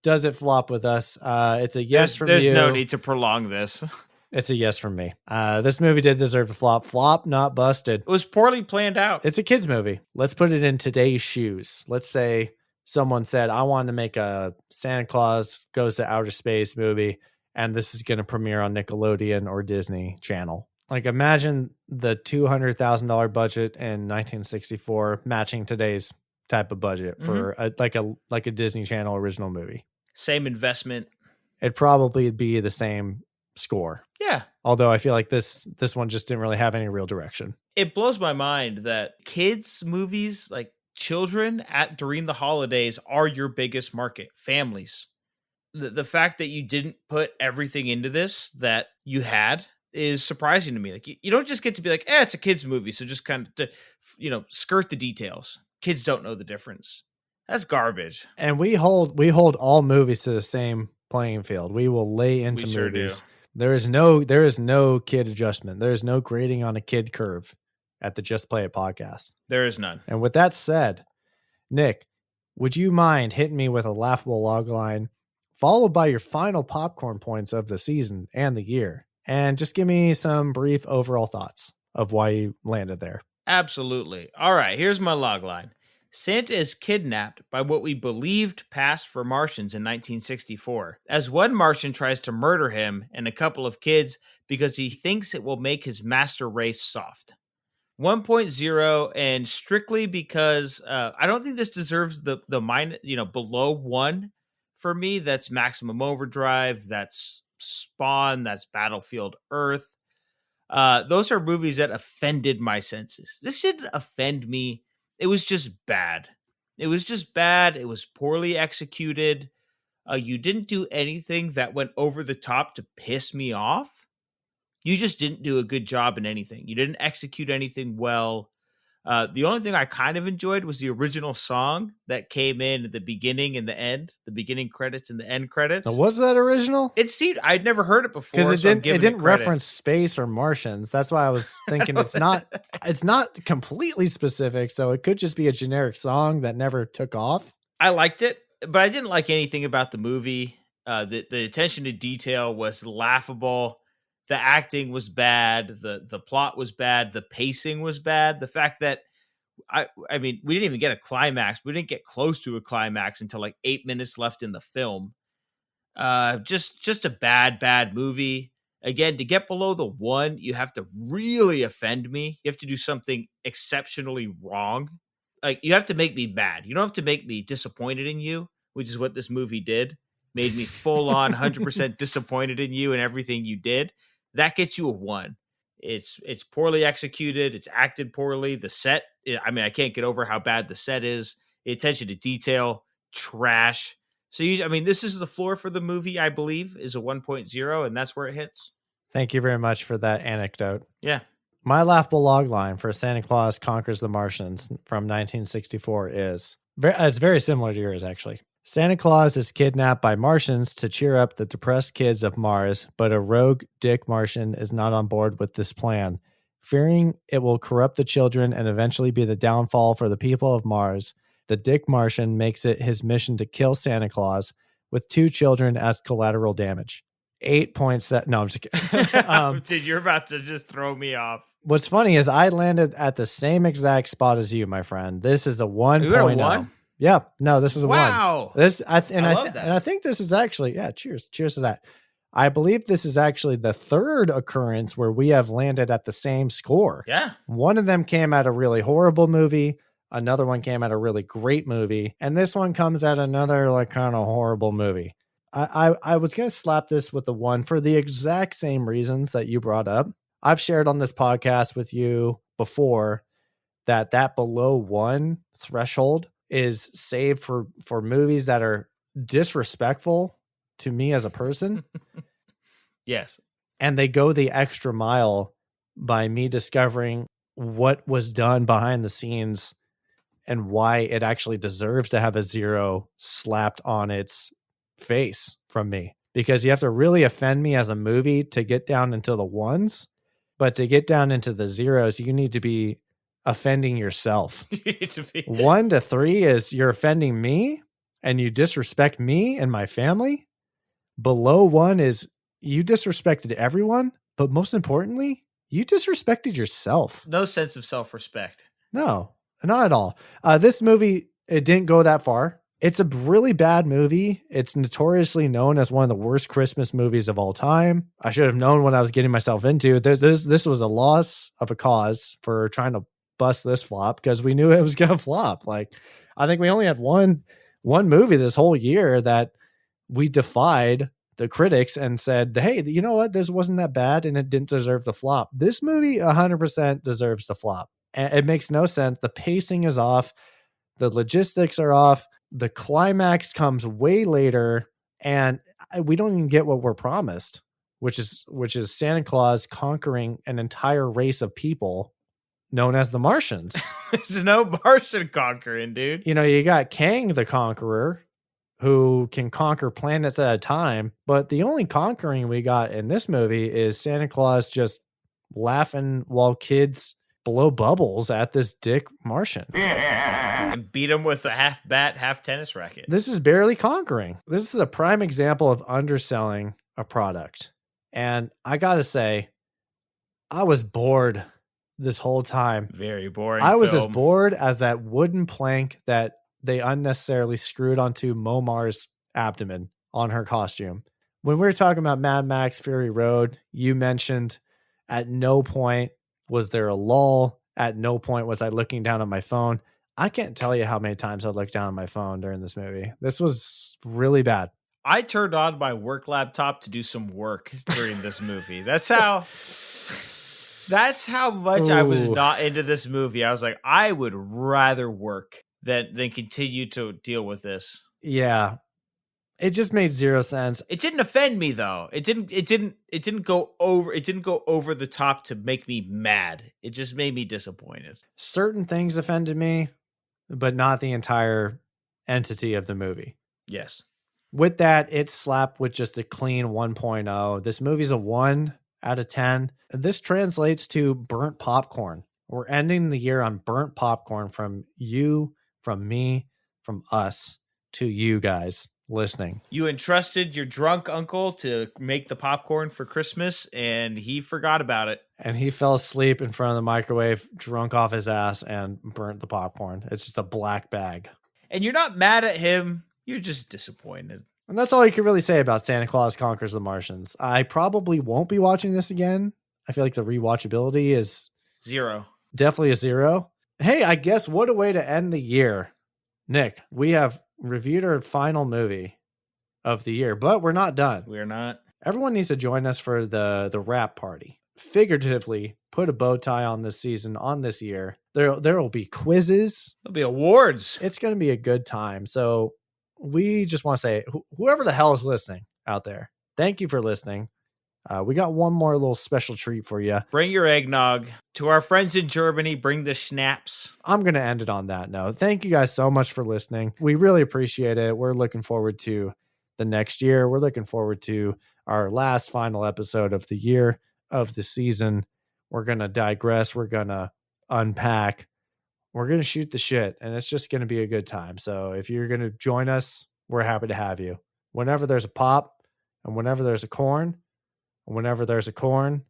Does it flop with us? It's a yes from you. There's no need to prolong this. It's a yes from me. This movie did deserve to flop. Flop, not busted. It was poorly planned out. It's a kid's movie. Let's put it in today's shoes. Let's say someone said, I want to make a Santa Claus Goes to Outer Space movie, and this is going to premiere on Nickelodeon or Disney Channel. Like, imagine the $200,000 budget in 1964 matching today's type of budget for a Disney Channel original movie. Same investment. It'd probably be the same score. Yeah. Although I feel like this one just didn't really have any real direction. It blows my mind that kids movies, like children during the holidays, are your biggest market. Families. The fact that you didn't put everything into this that you had is surprising to me. Like, you don't just get to be like, it's a kid's movie, so just kind of, skirt the details. Kids don't know the difference. That's garbage. And we hold all movies to the same playing field. We will lay into movies. There is no kid adjustment. There is no grading on a kid curve at the Just Play It podcast. There is none. And with that said, Nick, would you mind hitting me with a laughable log line, followed by your final popcorn points of the season and the year? And just give me some brief overall thoughts of why you landed there. Absolutely. All right, here's my log line. Santa is kidnapped by what we believed passed for Martians in 1964, as one Martian tries to murder him and a couple of kids because he thinks it will make his master race soft. 1.0, and strictly because I don't think this deserves the below 1 for me. That's Maximum Overdrive, that's Spawn, that's Battlefield Earth. Those are movies that offended my senses. This didn't offend me. It was just bad. It was poorly executed. You didn't do anything that went over the top to piss me off. You just didn't do a good job in anything. You didn't execute anything well. The only thing I kind of enjoyed was the original song that came in at the beginning and the end, the beginning credits and the end credits. Now, was that original? It seemed I'd never heard it before. Because it didn't reference space or Martians. That's why I was thinking it's not completely specific. So it could just be a generic song that never took off. I liked it, but I didn't like anything about the movie. The attention to detail was laughable. The acting was bad. The plot was bad. The pacing was bad. The fact that I mean, we didn't even get a climax. We didn't get close to a climax until like 8 minutes left in the film. Just a bad movie. Again, to get below the 1, you have to really offend me. You have to do something exceptionally wrong. Like, you have to make me mad. You don't have to make me disappointed in you, which is what this movie did. Made me full on 100% disappointed in you and everything you did. That gets you a 1. It's poorly executed. It's acted poorly. The set, I mean, I can't get over how bad the set is. The attention to detail, trash. So, this is the floor for the movie, I believe, is a 1.0, and that's where it hits. Thank you very much for that anecdote. Yeah. My laughable log line for Santa Claus Conquers the Martians from 1964 is, it's very similar to yours, actually. Santa Claus is kidnapped by Martians to cheer up the depressed kids of Mars, but a rogue dick Martian is not on board with this plan. Fearing it will corrupt the children and eventually be the downfall for the people of Mars, the dick Martian makes it his mission to kill Santa Claus with 2 children as collateral damage. 8.7. No, I'm just kidding. Dude, you're about to just throw me off. What's funny is I landed at the same exact spot as you, my friend. This is a 1.0. You got a 1? Yeah, no, this is a 1. Wow. I think this is actually, cheers to that. I believe this is actually the 3rd occurrence where we have landed at the same score. Yeah. One of them came at a really horrible movie. Another one came at a really great movie. And this one comes at another like kind of horrible movie. I was going to slap this with a 1 for the exact same reasons that you brought up. I've shared on this podcast with you before that below 1 threshold is saved for movies that are disrespectful to me as a person. Yes. And they go the extra mile by me discovering what was done behind the scenes and why it actually deserves to have a 0 slapped on its face from me. Because you have to really offend me as a movie to get down into the 1s, but to get down into the 0s, you need to be offending yourself. 1 to 3 is you're offending me and you disrespect me and my family. Below 1 is you disrespected everyone, but most importantly, you disrespected yourself. No sense of self-respect. No, not at all. This movie, it didn't go that far. It's a really bad movie. It's notoriously known as one of the worst Christmas movies of all time. I should have known what I was getting myself into. This was a loss of a cause for trying to bust this flop because we knew it was going to flop. Like, I think we only had one movie this whole year that we defied the critics and said, hey, you know what? This wasn't that bad and it didn't deserve the flop. This movie 100% deserves the flop. And it makes no sense. The pacing is off. The logistics are off. The climax comes way later and we don't even get what we're promised, which is Santa Claus conquering an entire race of people known as the Martians. There's no Martian conquering, dude. You know, you got Kang the Conqueror, who can conquer planets at a time, but the only conquering we got in this movie is Santa Claus just laughing while kids blow bubbles at this dick Martian. And beat him with a half bat, half tennis racket. This is barely conquering. This is a prime example of underselling a product. And I gotta say, I was bored this whole time. Very boring. I was as bored as that wooden plank that they unnecessarily screwed onto Momar's abdomen on her costume. When we were talking about Mad Max Fury Road, you mentioned at no point was there a lull. At no point was I looking down at my phone. I can't tell you how many times I looked down at my phone during this movie. This was really bad. I turned on my work laptop to do some work during this movie. That's how much I was not into this movie. I was like, I would rather work than continue to deal with this. Yeah. It just made 0 sense. It didn't offend me though. It didn't go over the top to make me mad. It just made me disappointed. Certain things offended me, but not the entire entity of the movie. Yes. With that, it's slapped with just a clean 1.0. This movie's a 1 out of 10. This translates to burnt popcorn. We're ending the year on burnt popcorn from you, from me, from us to you guys. listening. You entrusted your drunk uncle to make the popcorn for Christmas, and he forgot about it. And he fell asleep in front of the microwave, drunk off his ass, and burnt the popcorn. It's just a black bag. And you're not mad at him. You're just disappointed. And that's all you can really say about Santa Claus Conquers the Martians. I probably won't be watching this again. I feel like the rewatchability is 0. Definitely a 0. Hey, I guess what a way to end the year. Nick, we have reviewed our final movie of the year, but we're not done. We're not. Everyone needs to join us for the wrap party. Figuratively, put a bow tie on this season, on this year. There will be quizzes. There'll be awards. It's going to be a good time. So we just want to say, whoever the hell is listening out there, thank you for listening. We got one more little special treat for you. Bring your eggnog. To our friends in Germany, bring the schnapps. I'm going to end it on that note. Thank you guys so much for listening. We really appreciate it. We're looking forward to the next year. We're looking forward to our last final episode of the year, of the season. We're going to digress. We're going to unpack. We're going to shoot the shit, and it's just going to be a good time. So if you're going to join us, we're happy to have you. Whenever there's a pop, and whenever there's a corn, and whenever there's a corn,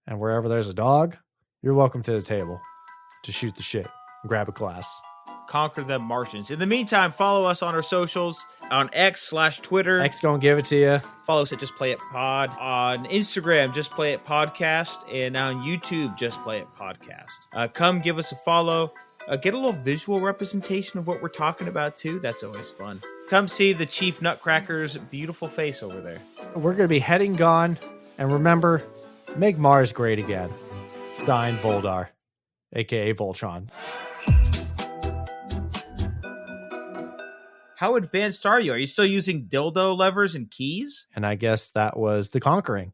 and wherever there's a dog, you're welcome to the table to shoot the shit and grab a glass. Conquer them Martians. In the meantime, follow us on our socials on X/Twitter. X gonna give it to you. Follow us at Just Play It Pod. On Instagram, Just Play It Podcast. And on YouTube, Just Play It Podcast. Come give us a follow. Get a little visual representation of what we're talking about, too. That's always fun. Come see the Chief Nutcracker's beautiful face over there. We're going to be heading gone. And remember, make Mars great again. Signed, Voldar, a.k.a. Voltron. How advanced are you? Are you still using dildo levers and keys? And I guess that was The Conquering.